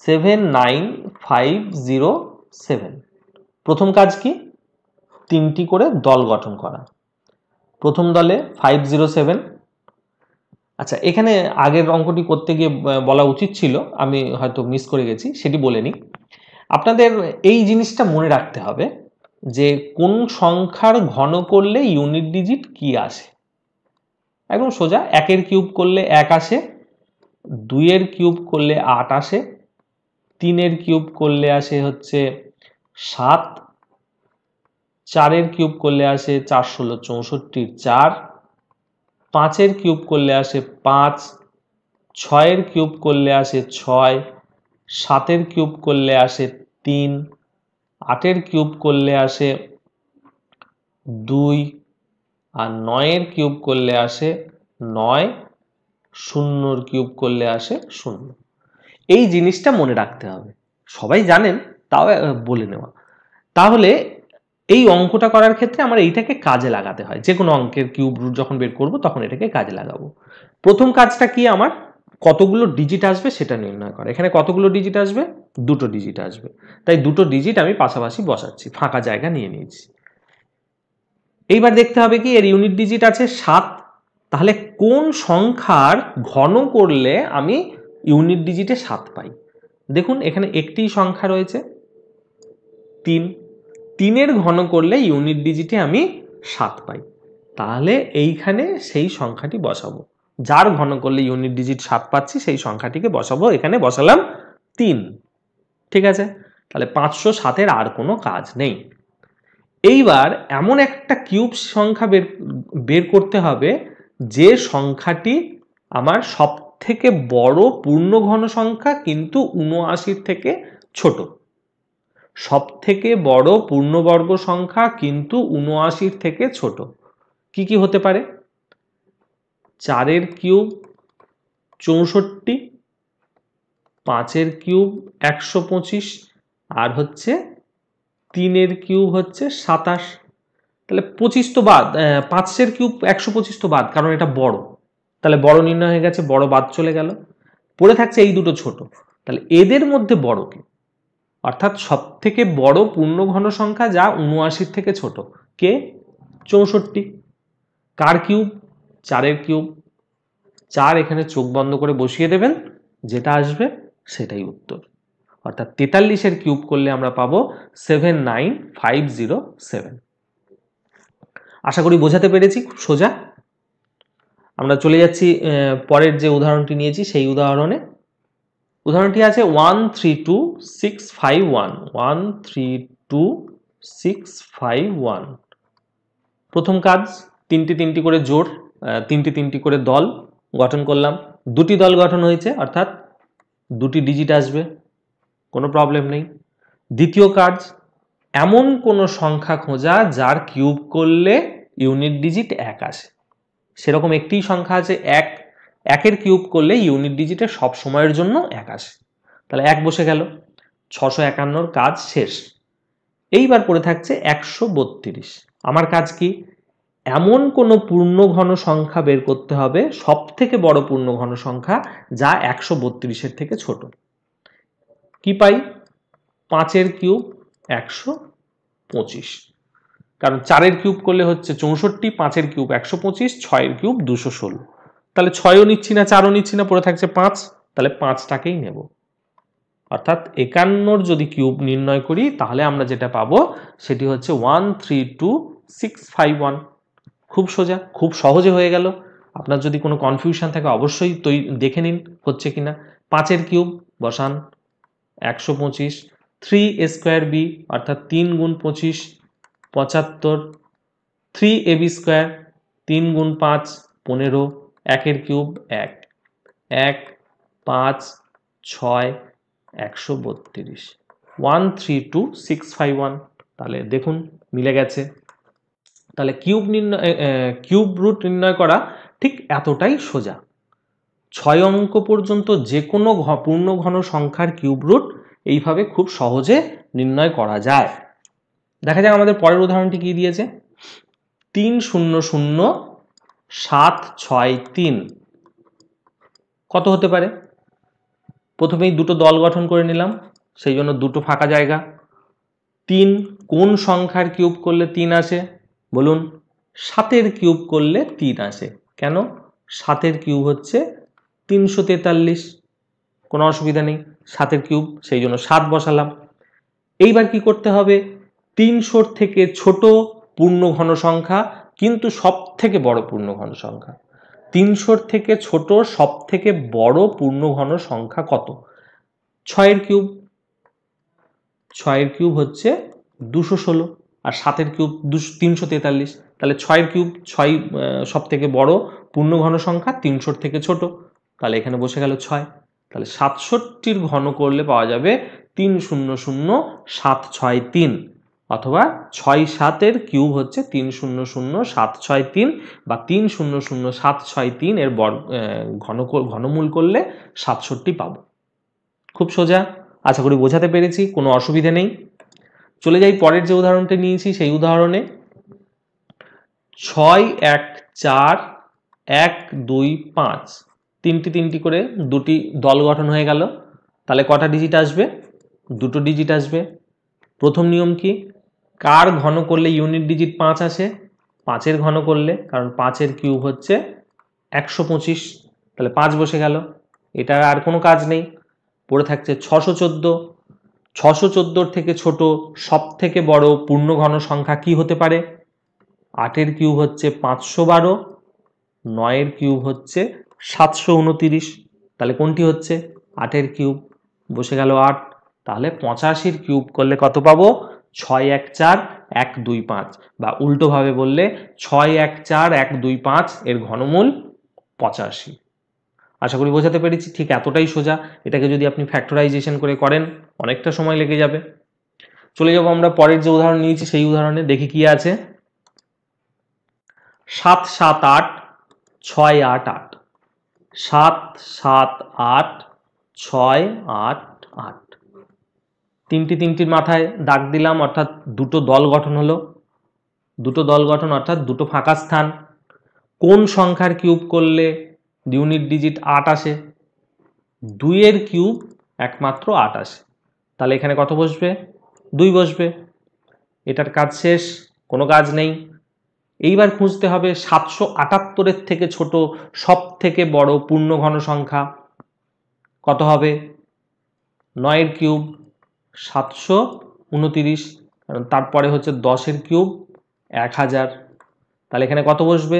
79507। প্রথম কাজ কি? তিনটি করে দল গঠন করা। প্রথম দলে 507। আচ্ছা, এখানে আগের অঙ্কটি করতে গিয়ে বলা উচিত ছিল, আমি হয়তো মিস করে গেছি, সেটি বলে নিই। আপনাদের এই জিনিসটা মনে রাখতে হবে যে কোন সংখ্যার ঘন করলে ইউনিট ডিজিট কি আসে। একদম সোজা, 1-এর কিউব করলে 1 আসে, 2-এর কিউব করলে 8 আসে, 3-এর কিউব করলে আসে হচ্ছে 7, 4-এর কিউব করলে আসে 4 16 64 4, 5-এর কিউব করলে আসে 5, 6-এর কিউব করলে আসে 6, 7-এর কিউব করলে আসে 3, 8-এর কিউব করলে আসে 2, আর 9-এর কিউব করলে আসে 9, 0-এর কিউব করলে আসে 0। এই জিনিসটা মনে রাখতে হবে। সবাই জানেন, তাও বলে নেওয়া। তাহলে এই অঙ্কটা করার ক্ষেত্রে আমার এইটাকে কাজে লাগাতে হয়। যে কোনো অঙ্কের কিউব রুট যখন বের করব তখন এটাকে কাজে লাগাবো। প্রথম কাজটা কি আমার? কতগুলো ডিজিট আসবে সেটা নির্ণয় করা। এখানে কতগুলো ডিজিট আসবে? দুটো ডিজিট আসবে, তাই দুটো ডিজিট আমি পাশাপাশি বসাচ্ছি, ফাঁকা জায়গা নিয়ে নিয়েছি। এইবার দেখতে হবে কি এর ইউনিট ডিজিট আছে 7, তাহলে কোন সংখ্যার ঘন করলে আমি ইউনিট ডিজিটে 7 পাই? দেখুন এখানে একটি সংখ্যা রয়েছে 3, 3-এর ঘন করলে ইউনিট ডিজিটে আমি 7 পাই। তাহলে এইখানে সেই সংখ্যাটি বসাবো, যার ঘন করলে ইউনিট ডিজিট 7 পাচ্ছি সেই সংখ্যাটিকে বসাবো। এখানে বসালাম 3, ঠিক আছে। তাহলে 507-এর আর কোনো কাজ নেই। এইবার এমন একটা কিউব সংখ্যা বের করতে হবে যে সংখ্যাটি আমার সব থেকে বড় পূর্ণ ঘন সংখ্যা কিন্তু 79 থেকে ছোট। সব থেকে বড় পূর্ণবর্গ সংখ্যা কিন্তু 79 থেকে ছোট কি কি হতে পারে? 4-এর কিউব 64, 5-এর কিউব 125, আর হচ্ছে 3-এর কিউব হচ্ছে 27। তাহলে 25 তো বাদ, 5-এর কিউব 125 তো বাদ, কারণ এটা বড়, তাহলে বড় নির্ণয় হয়ে গেছে, বড় বাদ চলে গেল। পড়ে থাকছে এই দুটো ছোট, তাহলে এদের মধ্যে বড় কে? অর্থাৎ সব থেকে বড় পূর্ণ ঘন সংখ্যা যা 79 থেকে ছোট কে? 64। কার কিউব? 4-এর কিউব। 4 এখানে চোখ বন্ধ করে বসিয়ে দেবেন, যেটা আসবে সেটাই উত্তর। অর্থাৎ 43-এর কিউব করলে আমরা পাবো 79507। আশা করি বোঝাতে পেরেছি, খুব সোজা। আমরা চলে যাচ্ছি পরের যে উদাহরণটি নিয়েছি সেই উদাহরণে। উদাহরণটি আছে 132,651, 132,651। প্রথম কাজ, তিনটি করে জোড়, তিনটি করে দল গঠন করলাম। দুটি দল গঠন হয়েছে, অর্থাৎ দুটি ডিজিট আসবে, কোনো প্রবলেম নেই। দ্বিতীয় কাজ, এমন কোনো সংখ্যা খোঁজা যার কিউব করলে ইউনিট ডিজিট 1 আসে। সেরকম একটি সংখ্যা আছে 1, 1-এর কিউব করলে ইউনিট ডিজিটে সব সময়ের জন্য 1 আসে, তাহলে 1 বসে গেল। 651-র কাজ শেষ। এইবার পড়ে থাকছে 132। আমার কাজ কি? এমন কোনো পূর্ণ ঘন সংখ্যা বের করতে হবে, সব থেকে বড় পূর্ণ ঘন সংখ্যা যা 132-এর থেকে ছোট। কি পাই? 5-এর কিউব 125, কারণ 4-এর কিউব করলে হচ্ছে 64, 5-এর কিউব 125, 6-এর কিউব 216। তাহলে 6ও নিচ্ছি না, 4ও নিচ্ছি না, পড়ে থাকছে 5, তাহলে 5টাকেই নেব। অর্থাৎ 51-র যদি কিউব নির্ণয় করি তাহলে আমরা যেটা পাবো সেটি হচ্ছে 132,651। খুব সোজা, খুব সহজে হয়ে গেল। আপনার যদি কোনো কনফিউশন থাকে অবশ্যই দেখে নিন হচ্ছে কিনা। 5-এর কিউব বসান 125, 3a স্কোয়ার বি অর্থাৎ 3 গুণ 25 75, 3ab স্কোয়ার 3 গুণ 5 15, 1-এর কিউব 1, 1 5 6 132, 132,651। তাহলে দেখুন মিলে গেছে। তাহলে কিউব রুট নির্ণয় করা ঠিক এতটাই সোজা। 6 অঙ্ক পর্যন্ত যে কোনো পূর্ণ ঘন সংখ্যার কিউব রুট এইভাবে খুব সহজে নির্ণয় করা যায়। দেখা যাক আমাদের পরের উদাহরণটি কি দিয়েছে। 300,763 কত হতে পারে? প্রথমেই দুটো দল গঠন করে নিলাম, সেই জন্য দুটো ফাঁকা জায়গা। 3 কোন সংখ্যার কিউব করলে 3 আসে? বলুন। 7-এর কিউব করলে 3 আসে। কেন? 7-এর কিউব হচ্ছে 343, কোনো অসুবিধা নেই। 7-এর কিউব, সেই জন্য 7 বসালাম। এইবার কি করতে হবে? 300-র থেকে ছোট পূর্ণ ঘন সংখ্যা কিন্তু সব থেকে বড় পূর্ণ ঘন সংখ্যা। 300-র থেকে ছোট সব থেকে বড় পূর্ণ ঘন সংখ্যা কত? 6-এর কিউব। 6-এর কিউব হচ্ছে 216, আর 7-এর কিউব 343। তাহলে 6-এর কিউব 6 সব থেকে বড় পূর্ণ ঘন সংখ্যা, 300-র থেকে ছোট, তাহলে এখানে বসে গেল 6। তাহলে 67-র ঘন করলে পাওয়া যাবে 300,763, অথবা 6-7-এর কিউব হচ্ছে 300,763 বা 300,763 এর ঘনমূল করলে 67 পাবো। খুব সোজা, আশা করি বোঝাতে পেরেছি, কোনো অসুবিধা নেই। চলে যাই পরের যে উদাহরণটা নিয়েছি সেই উদাহরণে। 614,125 তিনটি করে দুটি দল গঠন হয়ে গেল। তাহলে কটা ডিজিট আসবে? দুটো ডিজিট আসবে। প্রথম নিয়ম কি? কার ঘন করলে ইউনিট ডিজিট 5 আসে? 5-এর ঘন করলে, কারণ 5-এর কিউব হচ্ছে 125, তাহলে 5 বসে গেল। এটা আর কোনো কাজ নেই। পড়ে থাকছে 614। 614 থেকে ছোট সব থেকে বড় পূর্ণ ঘন সংখ্যা কি হতে পারে? 8-এর কিউব হচ্ছে 512, 9-এর কিউব হচ্ছে 729, তাহলে কোনটি হচ্ছে? 8-এর কিউব। বসে গেল 8। তাহলে 85-র কিউব করলে কত পাবো? 614125, বা উল্টোভাবে বললে 614125 এর ঘনমূল 85। আশা করি বোঝাতে পেরেছি। ঠিক এতটাই সোজা। এটাকে যদি আপনি ফ্যাক্টরাইজেশন করে করেন অনেকটা সময় লেগে যাবে। চলে যাব আমরা পরের যে উদাহরণ নিয়েছি সেই উদাহরণে, দেখি কি আছে। 7 7 8 6 8 8, 7 7 8 6 8 8। তিনটির মাথায় দাগ দিলাম, অর্থাৎ দুটো দল গঠন হলো। দুটো দল গঠন অর্থাৎ দুটো ফাঁকা স্থান। কোন সংখ্যার কিউব করলে ইউনিট ডিজিট 8 আসে? 2-এর কিউব একমাত্র 8 আসে। তাহলে এখানে কত বসবে? 2 বসবে। এটার কাজ শেষ, কোনো কাজ নেই। এইবার খুঁজতে হবে 778-এর থেকে ছোট সব থেকে বড় পূর্ণ ঘন সংখ্যা কত হবে? 9-এর কিউব 729, কারণ তারপরে হচ্ছে 10-এর কিউব 1000। তাহলে এখানে কত বসবে?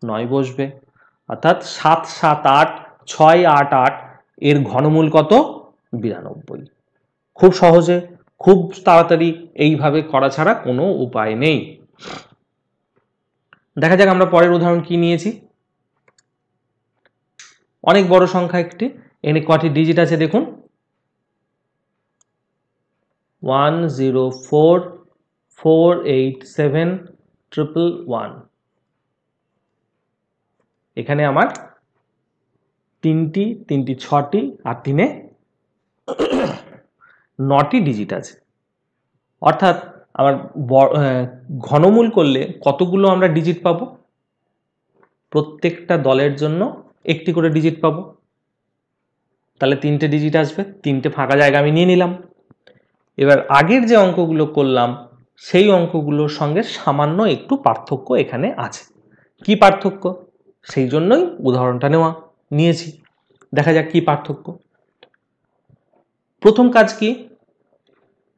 9 বসবে। অর্থাৎ 7 7 8 6 8 8 এর ঘনমূল কত? 92। খুব সহজে, খুব তাড়াতাড়ি, এইভাবে করা ছাড়া কোনো উপায় নেই। দেখা যাক আমরা পরের উদাহরণ কি নিয়েছি। অনেক বড় সংখ্যা একটি। এখানে কটি ডিজিট আছে দেখুন। 104487111। এখানে আমার তিনটি 6টি আর 3-এ 9টি ডিজিট আছে। অর্থাৎ আমার ঘনমূল করলে কতগুলো আমরা ডিজিট পাবো? প্রত্যেকটা দলের জন্য একটি করে ডিজিট পাবো। তাহলে 3টে ডিজিট আসবে। 3টে ফাঁকা জায়গা আমি নিয়ে নিলাম। এবার আগের যে অঙ্কগুলো করলাম সেই অঙ্কগুলোর সঙ্গে সামান্য একটু পার্থক্য এখানে আছে। কি পার্থক্য? সেই জন্যই উদাহরণটা নিয়েছি। দেখা যাক কি পার্থক্য। প্রথম কাজ কি?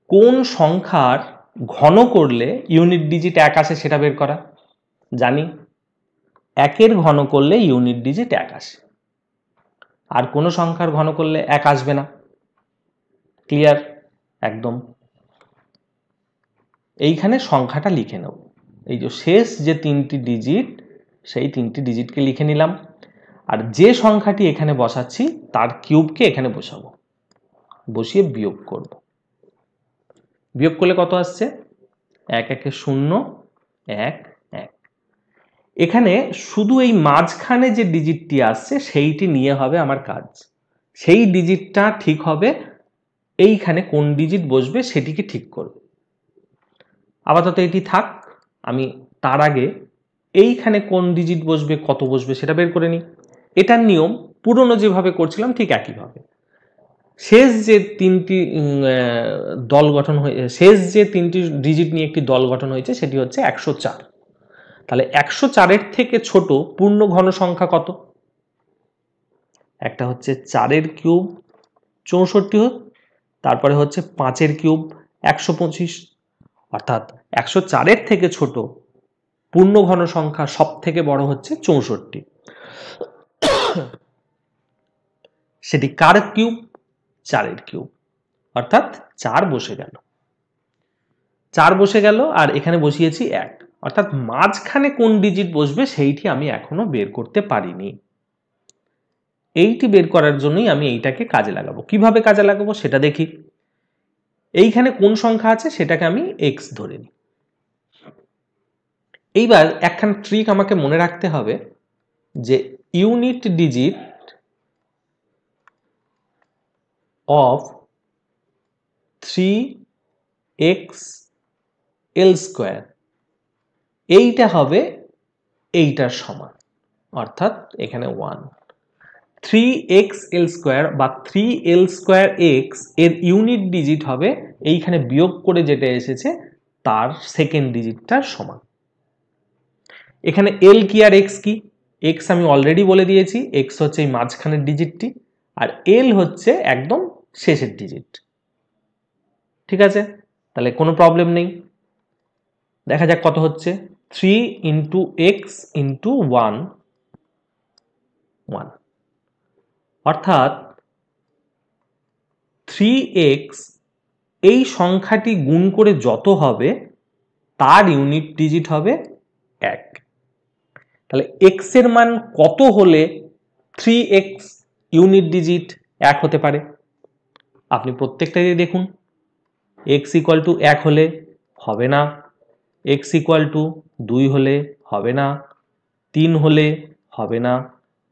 কোন সংখ্যার ঘন করলে ইউনিট ডিজিট 1 আসে সেটা বের করা। জানি 1-এর ঘন করলে ইউনিট ডিজিট 1 আসে, আর কোন সংখ্যার ঘন করলে 1 আসবে না। ক্লিয়ার? একদম। এইখানে সংখ্যাটা লিখে নেব। এই যে শেষ যে 3টি ডিজিট, সেই 3টি ডিজিটকে লিখে নিলাম। আর যে সংখ্যাটি এখানে বসাচ্ছি তার কিউবকে এখানে বসাবো, বসিয়ে বিয়োগ করব। বিয়োগ করলে কত আসছে? 1 1 0 1 1। এখানে শুধু এই মাঝখানে যে ডিজিটটি আসছে সেইটি নিয়ে হবে আমার কাজ। সেই ডিজিটটা ঠিক হবে, এইখানে কোন ডিজিট বসবে সেটিকে ঠিক করব। আপাতত এটি থাক। আমি তার আগে এইখানে কোন ডিজিট বসবে, কত বসবে সেটা বের করে নিই। এটার নিয়ম পুরনো যেভাবে করছিলাম ঠিক একইভাবে। শেষ যে 3টি দল গঠন হয়ে, শেষ যে 3টি ডিজিট নিয়ে একটি দল গঠন হয়েছে সেটি হচ্ছে 104। তাহলে 104-এর থেকে ছোট পূর্ণ ঘন সংখ্যা কত? একটা হচ্ছে 4-এর কিউব 64, তারপরে হচ্ছে 5-এর কিউব 125। অর্থাৎ 104-এর থেকে ছোট পূর্ণ ঘন সংখ্যা সব থেকে বড় হচ্ছে 64। সেটি কার কিউব? 4-এর কিউব। অর্থাৎ 4 বসে গেল। 4 বসে গেল আর এখানে বসিয়েছি 1। অর্থাৎ মাঝখানে কোন ডিজিট বসবে সেইটি আমি এখনো বের করতে পারিনি। এইটি বের করার জন্যই আমি এইটাকে কাজে লাগাবো। কিভাবে কাজে লাগাবো সেটা দেখি। এইখানে কোন সংখ্যা আছে সেটাকে আমি x ধরে নিই। এইবার একখান ট্রিক আমাকে মনে রাখতে হবে যে ইউনিট ডিজিট অফ 3xl², এইটা হবে এইটার সমান, অর্থাৎ এখানে 1। 3xl² বা 3l²x এর ইউনিট ডিজিট হবে এইখানে বিয়োগ করে যেটা এসেছে তার সেকেন্ড ডিজিটটার সমান। এখানে l কি আর x কি? x আমি অলরেডি বলে দিয়েছি, x হচ্ছে এই মাঝখানের ডিজিটটি, আর l হচ্ছে একদম শেষের ডিজিট। ঠিক আছে, তাহলে কোনো প্রবলেম নেই। দেখা যাক কত হচ্ছে। 3 × x × 1 1, অর্থাৎ 3x এই সংখ্যাটি গুণ করে যত হবে তার ইউনিট ডিজিট হবে 1। তাহলে x এর মান কত হলে 3x ইউনিট ডিজিট 1 হতে পারে? আপনি প্রত্যেকটাই দেখুন। x = 1 হলে হবে না, x = 2 হলে হবে না, 3 হলে হবে না,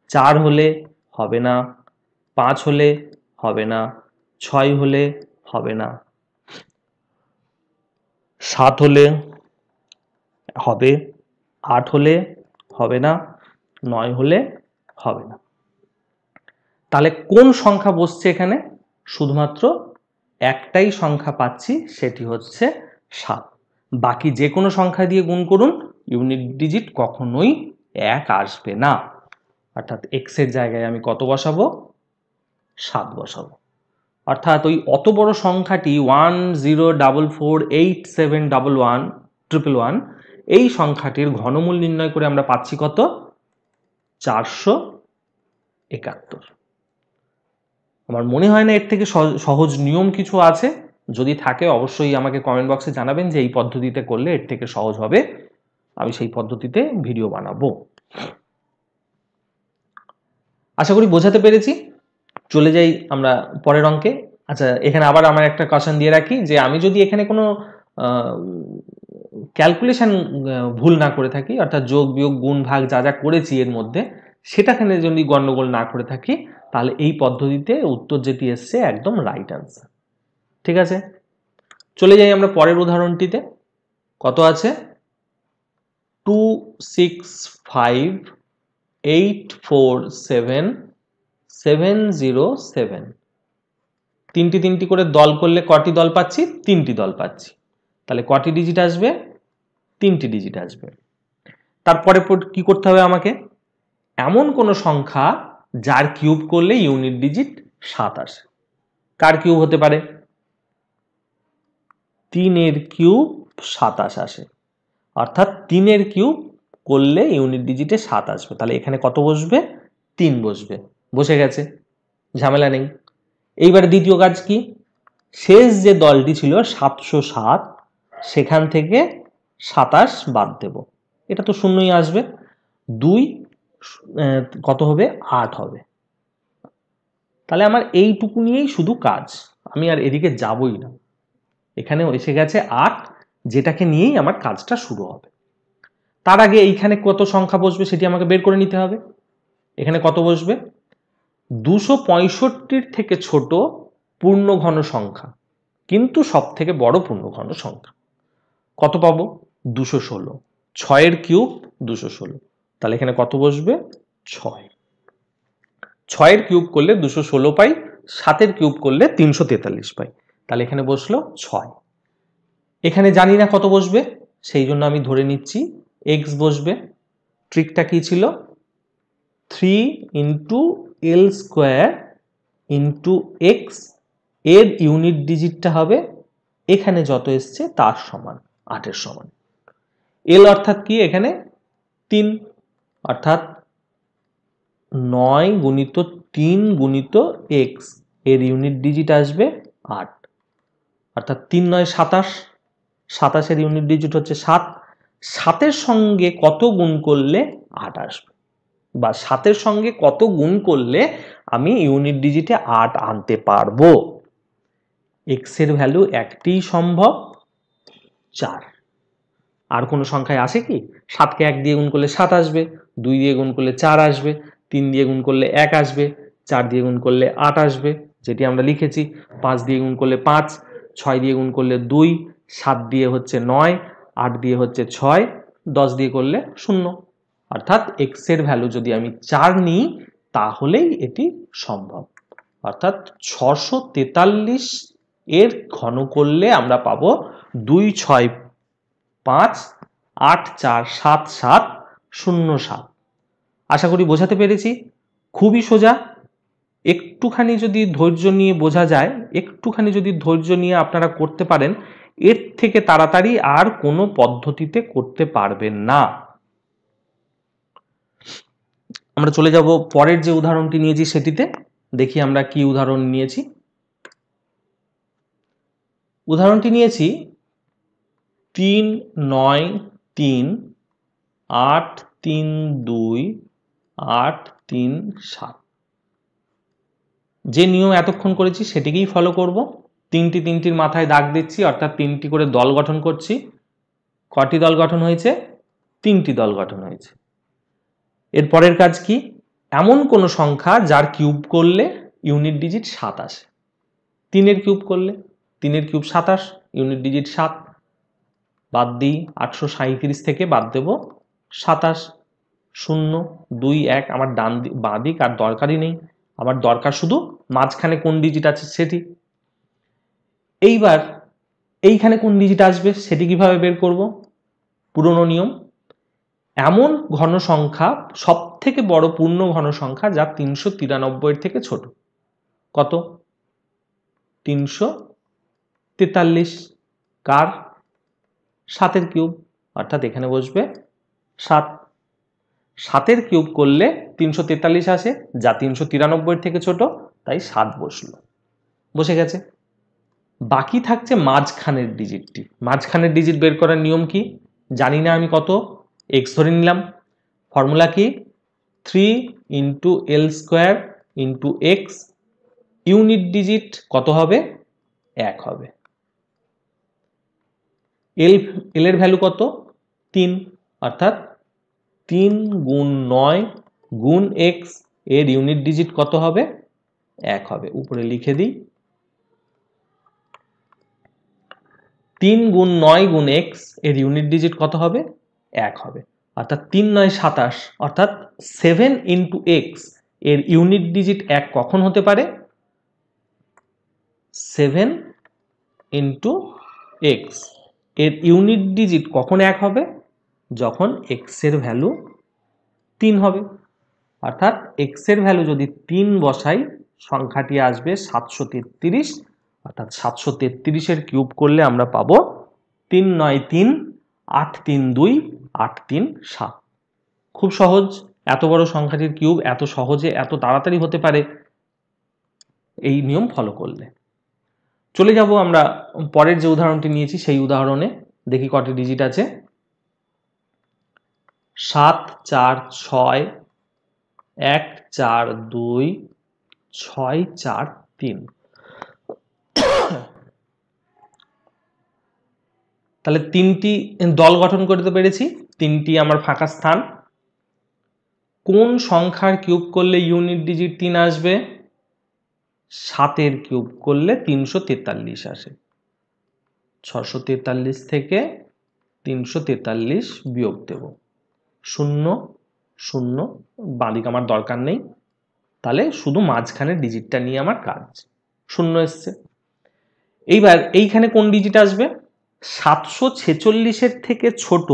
4 হলে হবে না, 5 হলে হবে না, 6 হলে হবে না, 7 হলে হবে, 8 হলে হবে না, 9 হলে হবে না। তাহলে কোন সংখ্যা বসছে এখানে? শুধুমাত্র একটাই সংখ্যা পাচ্ছি, সেটি হচ্ছে 7। বাকি যে কোনো সংখ্যা দিয়ে গুণ করুন, ইউনিট ডিজিট কখনোই 1 আসবে না। অর্থাৎ x এর জায়গায় আমি কত বসাবো? 7 বসাবো। অর্থাৎ ওই অত বড় সংখ্যাটি 10448711 এই সংখ্যাটির ঘনমূল নির্ণয় করে আমরা পাচ্ছি কত? 471। আমার মনে হয় না এর থেকে সহজ নিয়ম কিছু আছে। যদি থাকে অবশ্যই আমাকে কমেন্ট বক্সে জানাবেন যে এই পদ্ধতিতে করলে এর থেকে সহজ হবে, আমি সেই পদ্ধতিতে ভিডিও বানাবো। আশা করি বোঝাতে পেরেছি। চলে যাই আমরা পরের অঙ্কে। আচ্ছা, এখানে আবার আমার একটা কোশ্চেন দিয়ে রাখি যে আমি যদি এখানে কোনো ক্যালকুলেশন ভুল না করে থাকি, অর্থাৎ যোগ বিয়োগ গুণ ভাগ যা যা করেছি এর মধ্যে সেটাখানে যদি গন্ডগোল না করে থাকি, তাহলে এই পদ্ধতিতে উত্তর যেটি এসছে একদম রাইট আনসার। ঠিক আছে, চলে যাই আমরা পরের উদাহরণটিতে। কত আছে? 265847707। তিনটি তিনটি করে দল করলে কটি দল পাচ্ছি? 3টি দল পাচ্ছি। তাহলে কটি ডিজিট আসবে? 3টি ডিজিট আসবে। তারপরে কি করতে হবে আমাকে? এমন কোন সংখ্যা যার কিউব করলে ইউনিট ডিজিট 7 আসে। কার কিউব হতে পারে? 3 এর কিউব 27 আসে। অর্থাৎ 3 এর কিউব করলে ইউনিট ডিজিটে 7 আসবে। তাহলে এখানে কত বসবে? 3 বসবে। বসে গেছে, ঝামেলা নেই। এইবারে দ্বিতীয় কাজ কি? শেষ যে দলটি ছিল 707, সেখান থেকে 27 বাদ দেব। এটা তো শূন্যই আসবে। 2 কত হবে? 8 হবে। তাহলে আমার এইটুকু নিয়েই শুধু কাজ, আমি আর এদিকে যাবই না। এখানে এসে গেছে 8, যেটাকে নিয়েই আমার কাজটা শুরু হবে। তার আগে এইখানে কত সংখ্যা বসবে সেটি আমাকে বের করে নিতে হবে। এখানে কত বসবে? 265 থেকে ছোট পূর্ণঘন সংখ্যা, কিন্তু সব থেকে বড় পূর্ণঘন সংখ্যা কত পাবো? 216। 6 এর কিউব 216। তাহলে এখানে কত বসবে? 6। 6 এর কিউব করলে 216 পাই, 7 এর কিউব করলে 343 পাই। তাহলে এখানে বসলো 6। এখানে জানি না কত বসবে, সেই জন্য আমি ধরে নিচ্ছি x বসবে। ট্রিকটা কি ছিল? 3 × l² × x এর ইউনিট ডিজিটটা হবে এখানে যত এসছে তার সমান, 8 এর সমান। l অর্থাৎ কি? এখানে 3, অর্থাৎ 9 × 3 × x এর ইউনিট ডিজিট আসবে 8। অর্থাৎ 3 × 9 = 27। 27 এর ইউনিট ডিজিট হচ্ছে 7। 7 এর সঙ্গে কত গুণ করলে 8 আসবে, বা 7 এর সঙ্গে কত গুণ করলে আমি ইউনিট ডিজিটে 8 আনতে পারবো? x এর ভ্যালু একটিই সম্ভব, 4। আর কোন সংখ্যায় আসে কি? 7 কে 1 দিয়ে গুণ করলে 7 আসবে, 2 দিয়ে গুণ করলে 4 আসবে, 3 দিয়ে গুণ করলে 1 আসবে, 4 দিয়ে গুণ করলে 8 আসবে, যেটি আমরা লিখেছি। 5 দিয়ে গুণ করলে 5, 6 দিয়ে গুণ করলে 2, 7 দিয়ে হচ্ছে 9, 8 দিয়ে হচ্ছে 6, 10 দিয়ে করলে 0। অর্থাৎ x এর ভ্যালু যদি আমি 4 নিই, তাহলেই এটি সম্ভব। অর্থাৎ 643 এর ঘন করলে আমরা পাবো 265847707। আশা করি বোঝাতে পেরেছি। খুবই সোজা, একটুখানি যদি ধৈর্য নিয়ে বোঝা যায়, একটুখানি যদি ধৈর্য নিয়ে আপনারা করতে পারেন, এর থেকে তাড়াতাড়ি আর কোনো পদ্ধতিতে করতে পারবেন না। আমরা চলে যাব পরের যে উদাহরণটি নিয়েছি সেটিতে। দেখি আমরা কি উদাহরণ নিয়েছি। উদাহরণটি নিয়েছি 3 9 3 8 3 2 8 3 7। যে নিয়ম এতক্ষণ করেছি সেটিকেই ফলো করব। তিনটির মাথায় দাগ দিচ্ছি, অর্থাৎ 3টি করে দল গঠন করছি। কটি দল গঠন হয়েছে? 3টি দল গঠন হয়েছে। এর পরের কাজ কি? এমন কোন সংখ্যা যার কিউব করলে ইউনিট ডিজিট 7 আসে। 3 কিউব করলে 3 কিউব 27, ইউনিট ডিজিট 7। বাদ দিই, 837 থেকে বাদ দেব 27। 0 2 1 আমার বাঁ দিক আর দরকারই নেই, আমার দরকার শুধু মাঝখানে কোন ডিজিট আছে সেটি। এইবার এইখানে কোন ডিজিট আসবে সেটি কিভাবে বের করব? পুরনো নিয়ম, এমন ঘন সংখ্যা, সব থেকে বড় পূর্ণ ঘন সংখ্যা যা 393 এর থেকে ছোট। কত? 343। কার? 7 কিউব, অর্থাৎ এখানে বসবে 7। 7 কিউব করলে 343 আসে, যা 393 এর থেকে ছোট, তাই 7 বসলো। বসে গেছে। বাকি থাকছে মাঝখানের ডিজিটটি। মাঝখানের ডিজিট বের করার নিয়ম কি? জানি না আমি কত, x ধরে নিলাম। ফর্মুলা কি? 3 × L² × x। ইউনিট ডিজিট কত হবে? 1 হবে। L এর ভ্যালু কত? 3, অর্থাৎ 3 × 9 × x এর ইউনিট ডিজিট কত হবে? 1 হবে। উপরে লিখে দিই, 3 × 9 × x এর ইউনিট ডিজিট কত হবে? 1 হবে। অর্থাৎ 3 9 27, অর্থাৎ 7 × x এর ইউনিট ডিজিট 1 কখন হতে পারে? 7 × x এর ইউনিট ডিজিট কখন 1 হবে? যখন x এর ভ্যালু 3 হবে। অর্থাৎ x এর ভ্যালু যদি 3 বসাই, সংখ্যাটি আসবে 733। অর্থাৎ 733 এর কিউব করলে আমরা পাবো 3 9 3 8 3 2 8 3 7। খুব সহজ। এত বড় সংখ্যাটির কিউব এত সহজে এত তাড়াতাড়ি হতে পারে এই নিয়ম ফলো করলে। চলে যাব আমরা পরের যে উদাহরণটি নিয়েছি সেই উদাহরণে। দেখি কটি ডিজিট আছে। 7 4 6 1 4 2 6 4 3। তাহলে 3টি দল গঠন করতে পেরেছি, 3টি আমার ফাঁকা স্থান। কোন সংখ্যার কিউব করলে ইউনিট ডিজিট 3 আসবে? 7 কিউব করলে 343 আসে। 643 থেকে 343 বিয়োগ দেব। 0 0, বাঁদিক আমার দরকার নেই, তাহলে শুধু মাঝখানের ডিজিটটা নিয়ে আমার কাজ। 0 এসছে। এইবার এইখানে কোন ডিজিট আসবে? 746 এর থেকে ছোট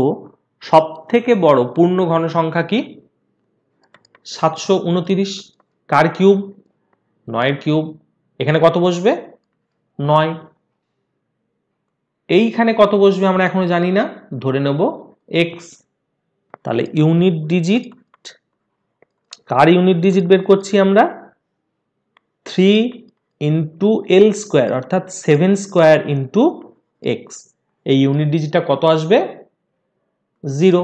সব থেকে বড় পূর্ণ ঘন সংখ্যা কি? 729। কার কিউব? 9 কিউব। এখানে কত বসবে? 9। এইখানে কত বসবে আমরা এখনো জানি না, ধরে নেব x। তাহলে ইউনিট ডিজিট, কার ইউনিট ডিজিট বের করছি আমরা? 3 × L² অর্থাৎ 7² × x। এই ইউনিট ডিজিটটা কত আসবে? 0।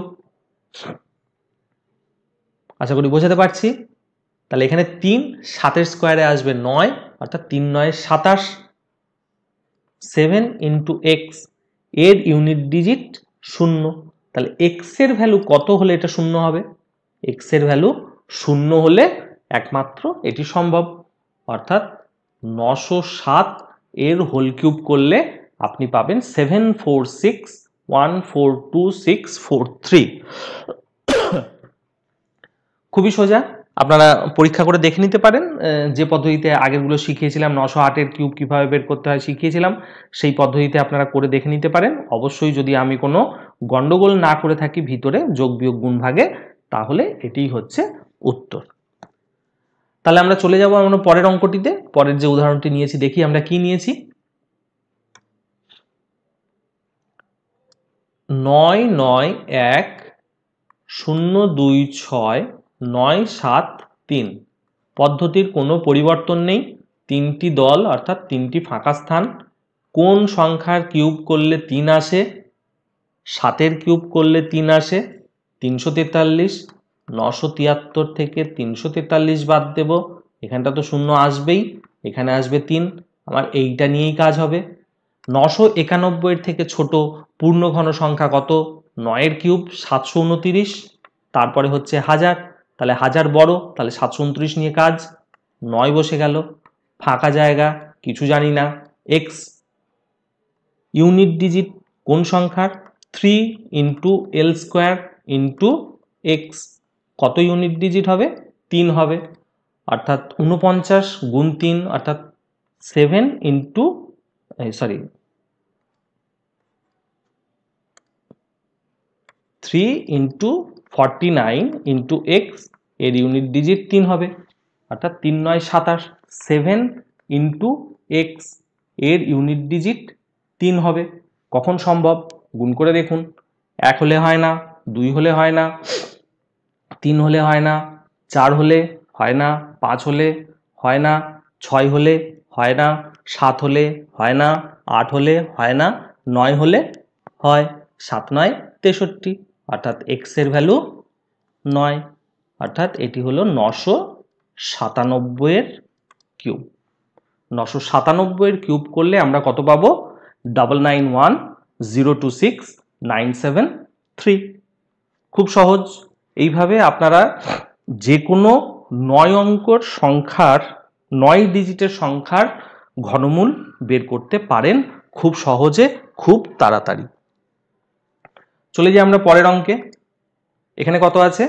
আশা করি বোঝাতে পারছি। তাহলে এখানে 3, 7 স্কোয়ারে আসবে 9, অর্থাৎ 3 9 27। 7 × x এর ইউনিট ডিজিট 0। তাহলে x এর ভ্যালু কত হলে এটা 0 হবে? x এর ভ্যালু 0 হলে একমাত্র এটি সম্ভব। অর্থাৎ 907 এর হোল কিউব করলে আপনি পাবেন 746142643। খুবই সোজা। আপনারা পরীক্ষা করে দেখে নিতে পারেন, যে পদ্ধতিতে আগেরগুলো শিখিয়েছিলাম 908-এর কিউব কিভাবে বের করতে হয় শিখিয়েছিলাম, সেই পদ্ধতিতে আপনারা করে দেখে নিতে পারেন। অবশ্যই যদি আমি কোনো গন্ডগোল না করে থাকি ভিতরে যোগ বিয়োগ গুণ ভাগে, তাহলে এটিই হচ্ছে উত্তর। তাহলে আমরা চলে যাব আমরা পরের অঙ্কটিতে। পরের যে উদাহরণটি নিয়েছি দেখি আমরা কি নিয়েছি। 991026973 পদ্ধতির কোনো পরিবর্তন নেই, তিনটি দল অর্থাৎ তিনটি ফাঁকা স্থান। কোন সংখ্যার কিউব করলে 3 আসে? 7-এর কিউব করলে 3 আসে 343। 973 থেকে 343 বাদ দেব, এখানটা তো শূন্য আসবেই, এখানে আসবে 3। আমার এইটা নিয়েই কাজ হবে। 991 থেকে ছোট পূর্ণ ঘন সংখ্যা কত? 9-এর কিউব 729, তারপরে হচ্ছে 1000, তাহলে 1000 বড়, তাহলে 729 নিয়ে কাজ। 9 বসে গেল, ফাঁকা জায়গা কিছু জানি না। x ইউনিট ডিজিট কোন সংখ্যার? 3 into L square into x, কত ইউনিট ডিজিট হবে? 3 হবে, অর্থাৎ 49 গুণ 3 অর্থাৎ 7 ইন্টু 3 ইন্টু 49 ইন্টু এক্স, এর ইউনিট ডিজিট 3 হবে, অর্থাৎ 3 9 27। 7 ইন্টু এক্স, এর ইউনিট ডিজিট 3 হবে। কখন সম্ভব? গুণ করে দেখুন। 1 হলে হয় না, 2 হলে হয় না, 3 হলে হয় না, 4 হলে হয় না, 5 হলে হয় না, 6 হলে হয় না, 7 হলে হয় না, 8 হলে হয় না, 9 হলে হয়। 7 9 63, অর্থাৎ এক্স এর ভ্যালু 9, অর্থাৎ এটি হলো 997 এর কিউব। 997 এর কিউব করলে আমরা কত পাবো? 99102697 খুব সহজ। এইভাবে আপনারা যে কোনো 9 অঙ্কের সংখ্যার 9 ডিজিটের সংখ্যার ঘনমূল বের করতে পারেন খুব সহজে, খুব তাড়াতাড়ি। চলে যাই আমরা পরের অঙ্কে। এখানে কত আছে?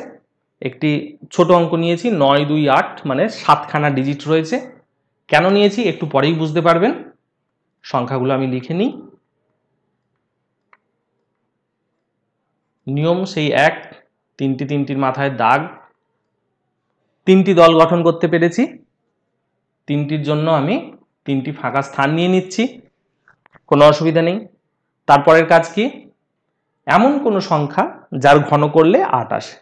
একটি ছোট অঙ্ক নিয়েছি, 9 2 8, মানে 7খানা ডিজিট রয়েছে। কেন নিয়েছি একটু পরেই বুঝতে পারবেন। সংখ্যাগুলো আমি লিখে নিই। নিয়ম সেই এক, তিনটির মাথায় দাগ। 3টি দল গঠন করতে পেরেছি, 3টির জন্য আমি 3টি ফাঁকা স্থান নিয়ে নিচ্ছি, কোনো অসুবিধা নেই। তারপরের কাজ কি? এমন কোনো সংখ্যা যার ঘন করলে 8 আসে।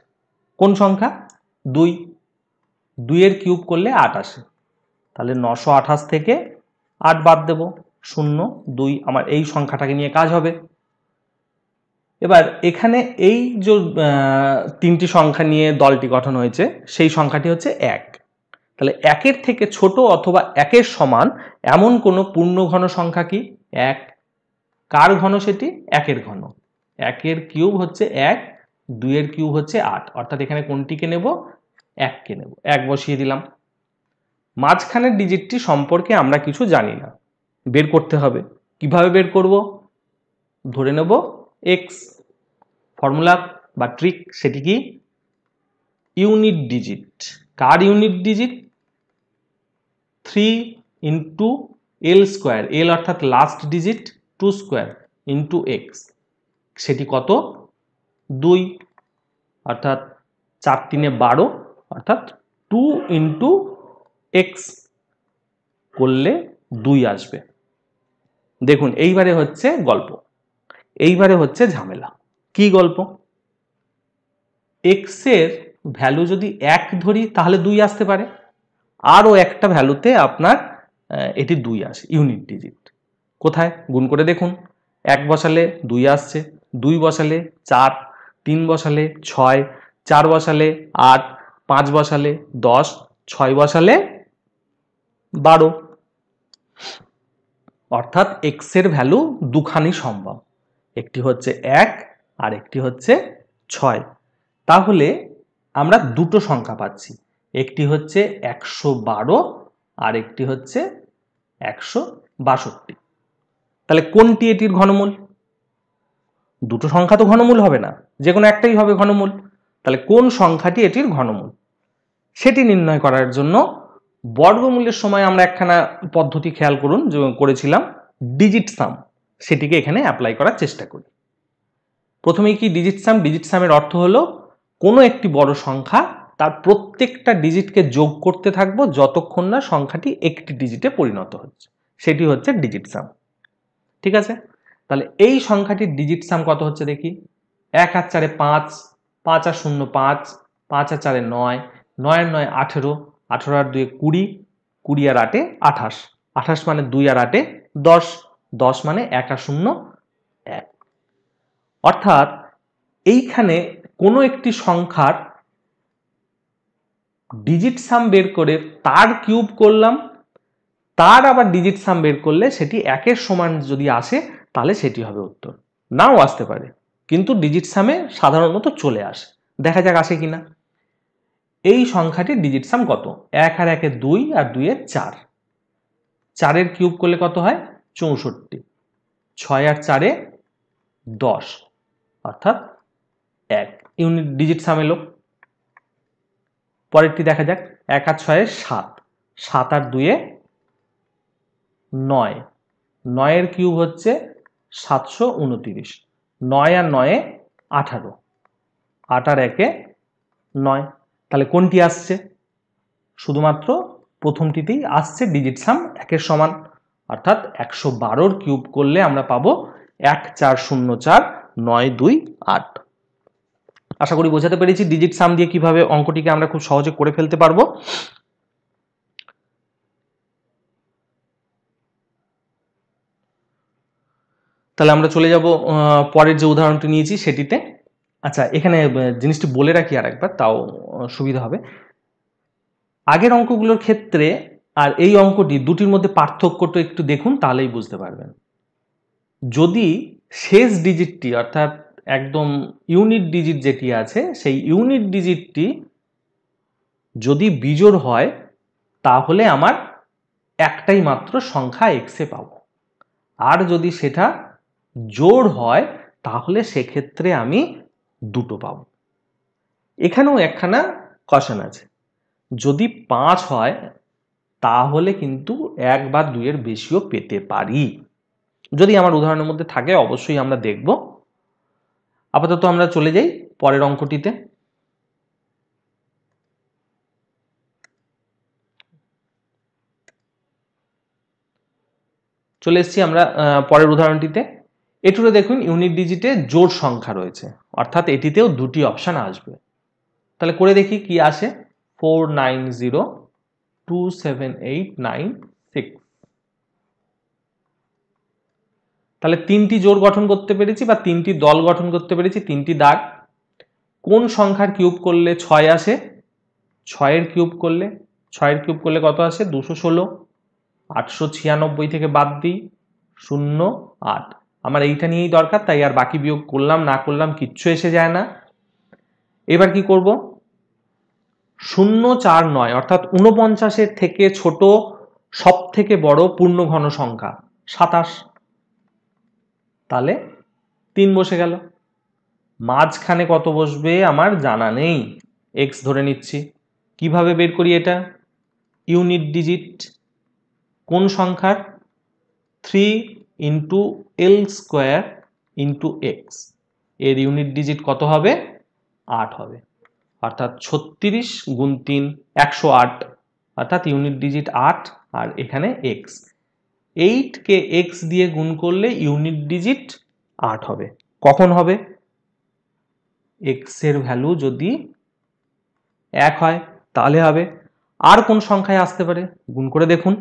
কোন সংখ্যা? 2। 2 এর কিউব করলে 8 আসে, তাহলে 928 থেকে 8 বাদ দেব, 0 2। আমার এই সংখ্যাটাকে নিয়ে কাজ হবে। এবার এখানে এই যে 3টি সংখ্যা নিয়ে দলটি গঠন হয়েছে, সেই সংখ্যাটি হচ্ছে 1। তাহলে 1-এর থেকে ছোট অথবা 1-এর সমান এমন কোনো পূর্ণ ঘন সংখ্যা কি? 1। কার ঘন সেটি? 1-এর ঘন। 1-এর কিউব হচ্ছে 1, 2-এর কিউব হচ্ছে 8, অর্থাৎ এখানে কোনটিকে নেব? 1কে নেব। 1 বসিয়ে দিলাম। মাঝখানের ডিজিটটি সম্পর্কে আমরা কিছু জানি না, বের করতে হবে। কিভাবে বের করব? ধরে নেব x। ফর্মুলা বা ট্রিক সেটি কি? Unit digit. কার unit digit? 3 into L square, L অর্থাৎ last digit, 2 square into x, সেটি কত? 2, অর্থাৎ 4 3 12, অর্থাৎ 2 ইন্টু এক্স করলে 2 আসবে। দেখুন এইবারে হচ্ছে গল্প, এইবারে হচ্ছে ঝামেলা। কি গল্প? এক্স এর ভ্যালু যদি 1 ধরি তাহলে 2 আসতে পারে, আরও একটা ভ্যালুতে আপনার এটি 2 আসে, ইউনিট ডিজিট। কোথায়? গুণ করে দেখুন। 1 বসালে 2 আসছে, 2 বসালে 4, 3 বসালে 6, 4 বসালে 8, 5 বসালে 10, 6 বসালে 12, অর্থাৎ এক্স এর ভ্যালু দুখানি সম্ভব, একটি হচ্ছে 1 আর একটি হচ্ছে 6। তাহলে আমরা দুটো সংখ্যা পাচ্ছি, একটি হচ্ছে 112 আর একটি হচ্ছে 162। তাহলে কোনটি এটির ঘনমূল? দুটো সংখ্যা তো ঘনমূল হবে না, যে কোনো একটাই হবে ঘনমূল। তাহলে কোন সংখ্যাটি এটির ঘনমূল? সেটি নির্ণয় করার জন্য বর্গমূলের সময় আমরা একখানা পদ্ধতি খেয়াল করুন যে করেছিলাম ডিজিট সাম, সেটিকে এখানে অ্যাপ্লাই করার চেষ্টা করি। প্রথমেই কি ডিজিট সাম? ডিজিট সামের অর্থ হলো কোনো একটি বড় সংখ্যা তার প্রত্যেকটা ডিজিটকে যোগ করতে থাকবো যতক্ষণ না সংখ্যাটি একটি ডিজিটে পরিণত হচ্ছে, সেটি হচ্ছে ডিজিট সাম। ঠিক আছে, তাহলে এই সংখ্যাটির ডিজিট সাম কত হচ্ছে দেখি। 1 আর 4 5, 5 আর 0 5, 5 আর 4 9, 9 আর 9 18, 18 আর 2 20, 20 আর 8 28, 28 মানে 2 আর 8 10, 10 মানে 1 আর 0 1। অর্থাৎ এইখানে কোনো একটি সংখ্যার ডিজিট সাম বের করে তার কিউব করলাম, তার আবার ডিজিট সাম বের করলে সেটি 1-এর সমান যদি আসে তাহলে সেটি হবে উত্তর। নাও আসতে পারে, কিন্তু ডিজিট সামে সাধারণত চলে আসে। দেখা যাক আসে কিনা। এই সংখ্যাটির ডিজিট সাম কত? 1 আর 1 2 আর 2 4, 4-এর কিউব করলে কত হয়? 64, 6 আর 4 10, অর্থাৎ 1 ইউনিট ডিজিট সাম এলো। পরেরটি দেখা যাক। 1 আর 6 7, 7 আর 2 9, 9-এর কিউব হচ্ছে 729, 9 আর 9 18, 8 আর 1 9। তাহলে কোনটি আসছে? শুধুমাত্র প্রথমটিতেই আসছে ডিজিট সাম 1-এর সমান, অর্থাৎ 112-র কিউব করলে আমরা পাবো 1404 928। আশা করি বোঝাতে পেরেছি ডিজিট সাম দিয়ে কিভাবে অঙ্কটিকে আমরা খুব সহজে করে ফেলতে পারবো। তাহলে আমরা চলে যাব পরের যে উদাহরণটি নিয়েছি সেটিতে। আচ্ছা, এখানে জিনিসটি বলে রাখি আরেকবার, তাও সুবিধা হবে। আগের অঙ্কগুলোর ক্ষেত্রে আর এই অঙ্কটি দুটির মধ্যে পার্থক্যটা একটু দেখুন, তাহলেই বুঝতে পারবেন। যদি শেষ ডিজিটটি অর্থাৎ একদম ইউনিট ডিজিট যেটি আছে সেই ইউনিট ডিজিটটি যদি বিজোড় হয় তাহলে আমার একটাই মাত্র সংখ্যা এক্সে পাবো, আর যদি সেটা জোড় হয় তাহলে সেক্ষেত্রে আমি দুটো পাবো। এখানেও একখানা কশন আছে। যদি 5 হয় তাহলে কিন্তু 1 বা 2-এর বেশিও পেতে পারি। যদি আমার উদাহরণের মধ্যে থাকে অবশ্যই আমরা দেখব। আপাতত আমরা চলে যাই পরের অঙ্কটিতে। চলে এসেছি আমরা পরের উদাহরণটিতে। এটুরে দেখুন ইউনিট ডিজিটে জোড় সংখ্যা রয়েছে, অর্থাৎ এটিতেও দুটি অপশন আসবে। তাহলে করে দেখি কি আসে। 4902789 তাহলে তিনটি জোড় গঠন করতে পেরেছি বা তিনটি দল গঠন করতে পেরেছি, তিনটি দাগ। কোন সংখ্যার কিউব করলে 6 আসে? 6-এর কিউব করলে, 6-এর কিউব করলে কত আসে? 216। 896 থেকে বাদ দিই 0 8। আমার এইটা নিয়েই দরকার, তাই আর বাকি বিয়োগ করলাম না করলাম কিচ্ছু এসে যায় না। এবার কি করব? 049 অর্থাৎ 49-এর থেকে ছোট সব থেকে বড় পূর্ণ ঘন সংখ্যা 27, তাহলে 3 বসে গেল। মাঝখানে কত বসবে আমার জানা নেই, এক্স ধরে নিচ্ছি। কিভাবে বের করি এটা? ইউনিট ডিজিট কোন সংখ্যার? 3 into L square into x, এর ইউনিট ডিজিট কত হবে? 8 হবে। অর্থাৎ 36 গুণ 3 108, অর্থাৎ ইউনিট ডিজিট 8 আর এখানে এক্স। 8 কে এক্স দিয়ে গুণ করলে ইউনিট ডিজিট 8 হবে। কখন হবে? এক্স এর ভ্যালু যদি 1 হয় তাহলে হবে। আর কোন সংখ্যায় আসতে পারে গুণ করে দেখুন।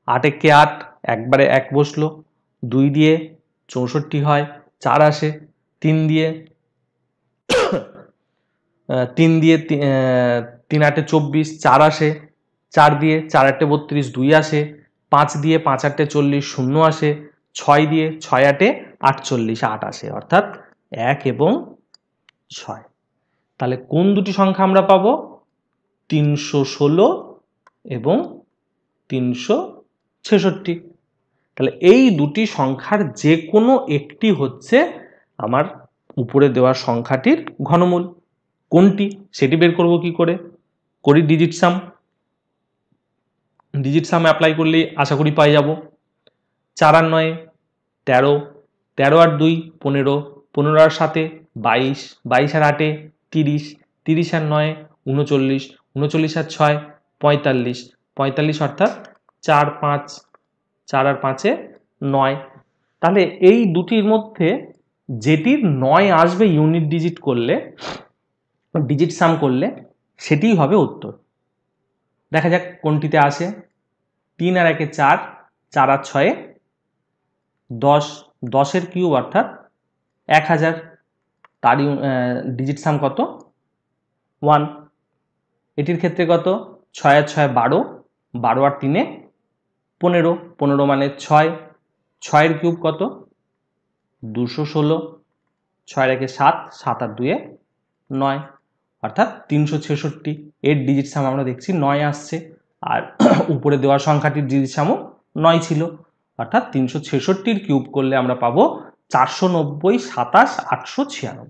8 একে 8, একবারে 1 বসলো। 2 দিয়ে 64 হয়, 4 আসে। 3 দিয়ে 3 8 24, 4 আসে। 4 দিয়ে 4 8 32, 2 আসে। 5 দিয়ে 5 8 40, 0 আসে। 6 দিয়ে 6 8 48, 8 আসে। অর্থাৎ 1 এবং 6। তাহলে কোন দুটি সংখ্যা আমরা পাবো? 316 এবং 366। তাহলে এই দুটি সংখ্যার যে কোনো একটি হচ্ছে আমার উপরে দেওয়া সংখ্যাটির ঘনমূল। কোনটি সেটি বের করব কি করে, করি ডিজিট সাম। ডিজিট সাম অ্যাপ্লাই করলে আশা করি পাই যাব। 4 আর 9 13, 13 আর 2 15, 15 আর 7 22, 22 আর 8 30, 30 আর 9 39, 39 আর 6 45, 45 অর্থাৎ 4 5, 4 আর 5 9। তাহলে এই দুটির মধ্যে যেটির 9 আসবে ইউনিট ডিজিট করলে, ডিজিট সাম করলে, সেটিই হবে উত্তর। দেখা যাক কোনটিতে আসে। 3 আর 1 4, 4 আর 6 10, 10 এর কিউব অর্থাৎ 1000, তার ডিজিট সাম কত 1। এটির ক্ষেত্রে কত 6 আর 6 12, 12 আর 3 15, 15 মানে 6, 6 এর কিউব কত 216, 6 আর 1 7, 7 আর 2 9 অর্থাৎ 366। এর ডিজিট সাম আমরা দেখছি 9 আসছে, আর উপরে দেওয়া সংখ্যাটির ডিজিট সামও 9 ছিল, অর্থাৎ 366 কিউব করলে আমরা পাবো 490, 27, 896।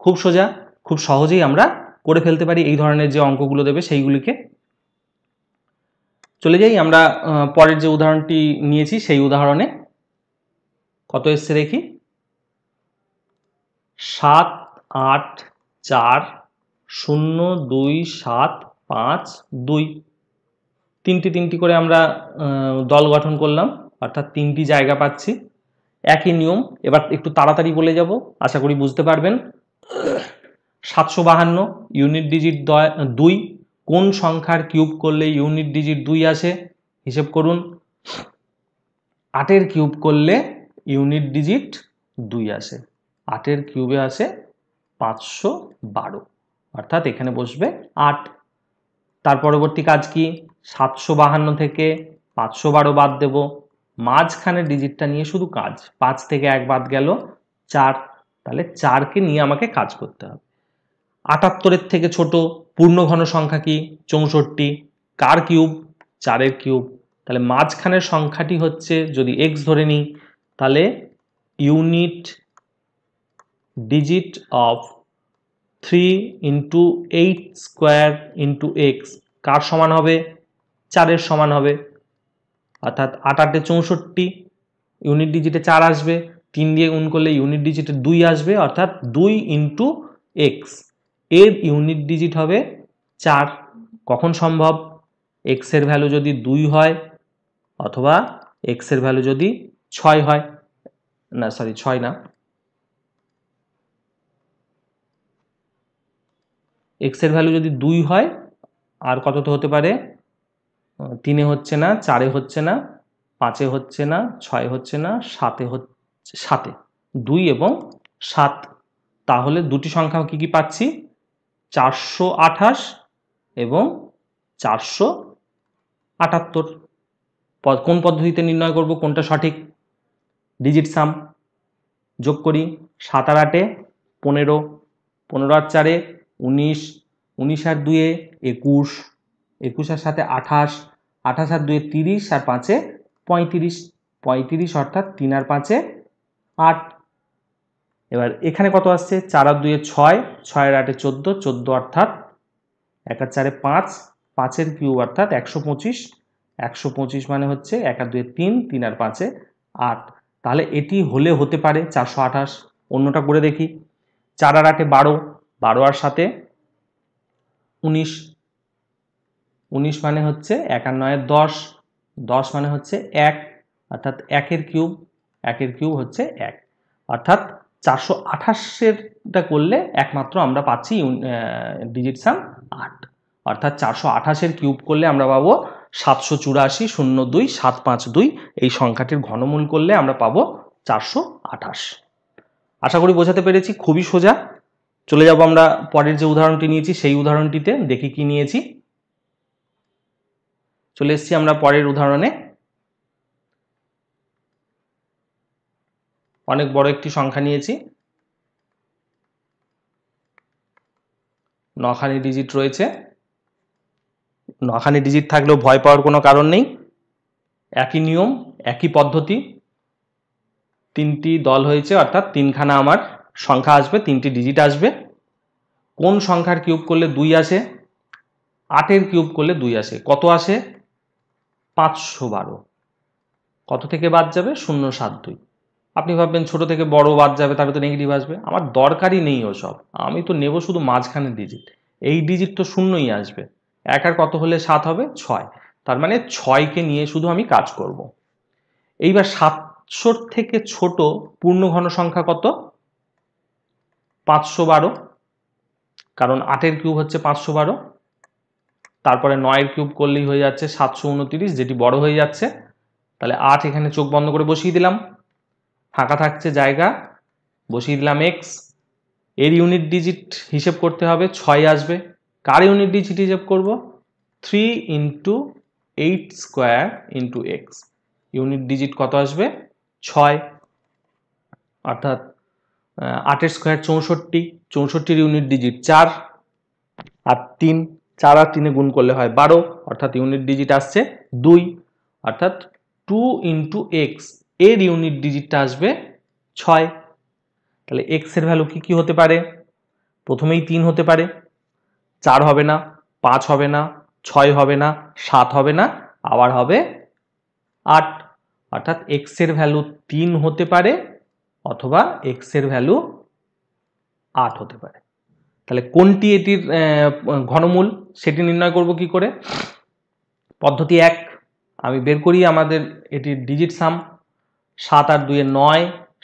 খুব সোজা, খুব সহজেই আমরা করে ফেলতে পারি এই ধরনের যে অঙ্কগুলো দেবে সেইগুলিকে। চলে যাই আমরা পরের যে উদাহরণটি নিয়েছি সেই উদাহরণে। কত এসছে দেখি, 7 8 4 0 2 7 5 2। তিনটি করে আমরা দল গঠন করলাম, অর্থাৎ 3টি জায়গা পাচ্ছি। একই নিয়ম, এবার একটু তাড়াতাড়ি বলে যাব, আশা করি বুঝতে পারবেন। 752 ইউনিট ডিজিট 2, কোন সংখ্যার কিউব করলে ইউনিট ডিজিট 2 আসে, হিসেব করুন। 8 এর কিউব করলে ইউনিট ডিজিট 2 আসে, 8 এর কিউবে আসে 512, অর্থাৎ এখানে বসবে 8। তার পরবর্তী কাজ কি, 752 থেকে 512 বাদ দেব, মাঝখানের ডিজিটটা নিয়ে শুধু কাজ। 5 থেকে 1 বাদ গেল 4, তাহলে 4কে নিয়ে আমাকে কাজ করতে হবে। 78 থেকে ছোট পূর্ণ ঘন সংখ্যা কি 64, কার কিউব 4 এর কিউব, তাহলে মাঝখানের সংখ্যাটি হচ্ছে, যদি x ধরে নিই, তাহলে unit digit of 3 × 8 square × x কার সমান হবে 4 এর সমান হবে, অর্থাৎ 8 8 64, ইউনিট ডিজিটে 4 আসবে, 3 দিয়ে গুণ করলে ইউনিট ডিজিটে 2 আসবে, অর্থাৎ 2 × x, এর ইউনিট ডিজিট হবে 4। কখন সম্ভব, x এর ভ্যালু যদি 2 হয় অথবা x এর ভ্যালু যদি 6 হয়, না সরি 6 না, x এর ভ্যালু যদি 2 হয়, আর কততে হতে পারে, 3 এ হচ্ছে না, 4 এ হচ্ছে না, 5 এ হচ্ছে না, 6 হচ্ছে না, 7 এ হচ্ছে, 7 এ 2 এবং 7, তাহলে দুটি সংখ্যা কি কি পাচ্ছি 428 এবং 478। কোন পদ্ধতিতে নির্ণয় করব, কোনটা সঠিক, ডিজিট সাম। যোগ করি, 7 আর 8 15, 15 আর 4 19, 19 আর 2 21, 21 আর 7 28, 28 আর 2 30, আর 5 35, 35 অর্থাৎ 3 আর 5 8। এবার এখানে কত আসছে, 4 আর 2 6, 6 আর 8 14, 14 অর্থাৎ 1 আর 4 5, 5 এর কিউব অর্থাৎ 125, 125 মানে হচ্ছে 1 আর 2 3, 3 আর 5 8। তাহলে এটি হলে হতে পারে 428। অন্যটা করে দেখি, 4 আর 8 12, 12 আর 7 19, 19 মানে হচ্ছে 1 আর 9 10, 10 মানে হচ্ছে 1, অর্থাৎ 1 এর কিউব, 1 এর কিউব হচ্ছে 1, অর্থাৎ 428-এরটা করলে একমাত্র আমরা পাচ্ছি ডিজিট সাম 8, অর্থাৎ 428-এর কিউব করলে আমরা পাবো 784,02,752, এই সংখ্যাটির ঘনমূল করলে আমরা পাবো 428। আশা করি বোঝাতে পেরেছি, খুবই সোজা। চলে যাব আমরা পরের যে উদাহরণটি নিয়েছি সেই উদাহরণটিতে, দেখি কি নিয়েছি। চলে এসেছি আমরা পরের উদাহরণে। অনেক বড় একটি সংখ্যা নিয়েছি, 9খানি ডিজিট রয়েছে। 9খানি ডিজিট থাকলেও ভয় পাওয়ার কোনো কারণ নেই, একই নিয়ম, একই পদ্ধতি। 3টি দল হয়েছে, অর্থাৎ 3খানা আমার সংখ্যা আসবে, 3টি ডিজিট আসবে। কোন সংখ্যার কিউব করলে 2 আসে? 8-এর কিউব করলে 2 আসে। কত আসে? 512। কত থেকে বাদ যাবে? 072। আপনি ভাববেন ছোট থেকে বড় বাদ যাবে, তাহলে তো নেগেটিভ আসবে। আমার দরকারই নেই ওসব, আমি তো নেব শুধু মাঝখানের ডিজিট। এই ডিজিট তো শূন্যই আসবে। 1 আর কত হলে 7 হবে? 6। তার মানে 6কে নিয়ে শুধু আমি কাজ করব। এইবার 700 থেকে ছোট পূর্ণ ঘন সংখ্যা কত? 512, কারণ 8-এর কিউব হচ্ছে 512। তারপরে 9-এর কিউব করলেই হয়ে যাচ্ছে 729, যেটি বড় হয়ে যাচ্ছে। তাহলে 8 এখানে চোখ বন্ধ করে বসিয়ে দিলাম, ফাঁকা থাকছে জায়গা, বসিয়ে দিলাম এক্স। এর ইউনিট ডিজিট হিসেব করতে হবে, 6 আসবে। কার ইউনিট ডিজিট হিসেব করব? 3 into 8 square into x. Unit digit কত আসবে? 6। অর্থাৎ 8-এর স্কোয়ার 64, 64-র ইউনিট ডিজিট 4 আর 3, 4 আর 3-এ গুণ করলে হয় 12, অর্থাৎ ইউনিট ডিজিট আসছে 2। অর্থাৎ 2 ইন্টু এক্স, এর ইউনিট ডিজিটটা আসবে 6। তাহলে এক্স এর ভ্যালু কি কি হতে পারে? প্রথমেই 3 হতে পারে, 4 হবে না, 5 হবে না, 6 হবে না, 7 হবে না, আবার হবে 8। অর্থাৎ এক্স এর ভ্যালু 3 হতে পারে অথবা এক্স এর ভ্যালু 8 হতে পারে। তাহলে কোনটি এটির ঘনমূল সেটি নির্ণয় করব কি করে? পদ্ধতি 1, আমি বের করি আমাদের এটির ডিজিট সাম। 7 আর 2 এ 9,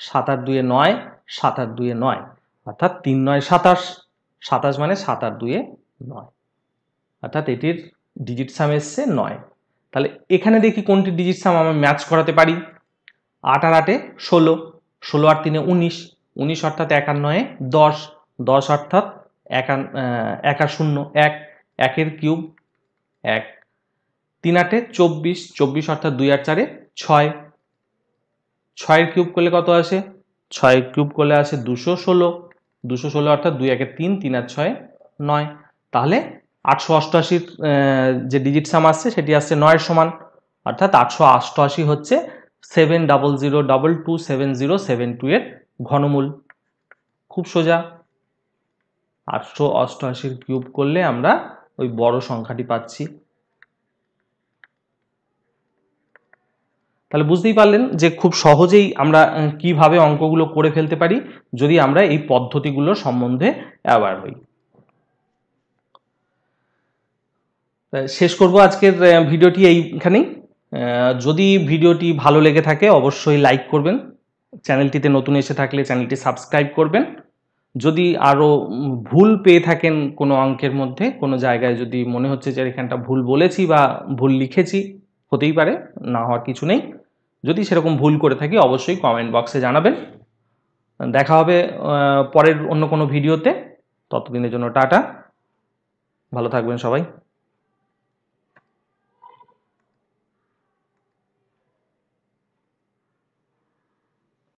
7 আর 2 এ 9, 7 আর 2 এ 9, অর্থাৎ 3 9 27। 27 মানে 7 আর 2 এ 9, অর্থাৎ এটির ডিজিট সাম এসছে 9। তাহলে এখানে দেখি কোনটি ডিজিট সাম আমি ম্যাচ করাতে পারি। 8 আর 8-এ 16, 16 আর 3-এ 19, 19 অর্থাৎ 1 আর 9-এ 10, 10 অর্থাৎ 1 আর 0 1, 1-এর কিউব 1, 3 8-এ 24, 24 অর্থাৎ 2 আর 4-এ 6, 6-এর কিউব করলে কত আসে? 6-এর কিউব করলে আসে 216, 216 অর্থাৎ 2 1-এ 3, 3 আর 6-এ 9। তাহলে 888-র যে ডিজিট সাম আসছে সেটি আসছে 9-এর সমান, অর্থাৎ 888 হচ্ছে 7002227072 এর ঘনমূল। খুব সোজা, 888-র কিউব করলে আমরা ওই বড় সংখ্যাটি পাচ্ছি। তাহলে বুঝতেই পারলেন যে খুব সহজেই আমরা কিভাবে অঙ্কগুলো করে ফেলতে পারি যদি আমরা এই পদ্ধতিগুলো সম্বন্ধে অ্যাওয়্যার হই। শেষ করব আজকের ভিডিওটি এইখানেই। যদি ভিডিওটি ভালো লেগে থাকে অবশ্যই লাইক করবেন, চ্যানেলটিতে নতুন এসে থাকলে চ্যানেলটি সাবস্ক্রাইব করবেন। যদি আরও ভুল পেয়ে থাকেন কোনো অঙ্কের মধ্যে, কোনো জায়গায় যদি মনে হচ্ছে যে এখানটা ভুল বলেছি বা ভুল লিখেছি, হতেই পারে, না হওয়ার কিছু নেই। যদি সেরকম ভুল করে থাকি অবশ্যই কমেন্ট বক্সে জানাবেন। দেখা হবে পরের অন্য কোনো ভিডিওতে। ততদিনের জন্য টাটা, ভালো থাকবেন সবাই।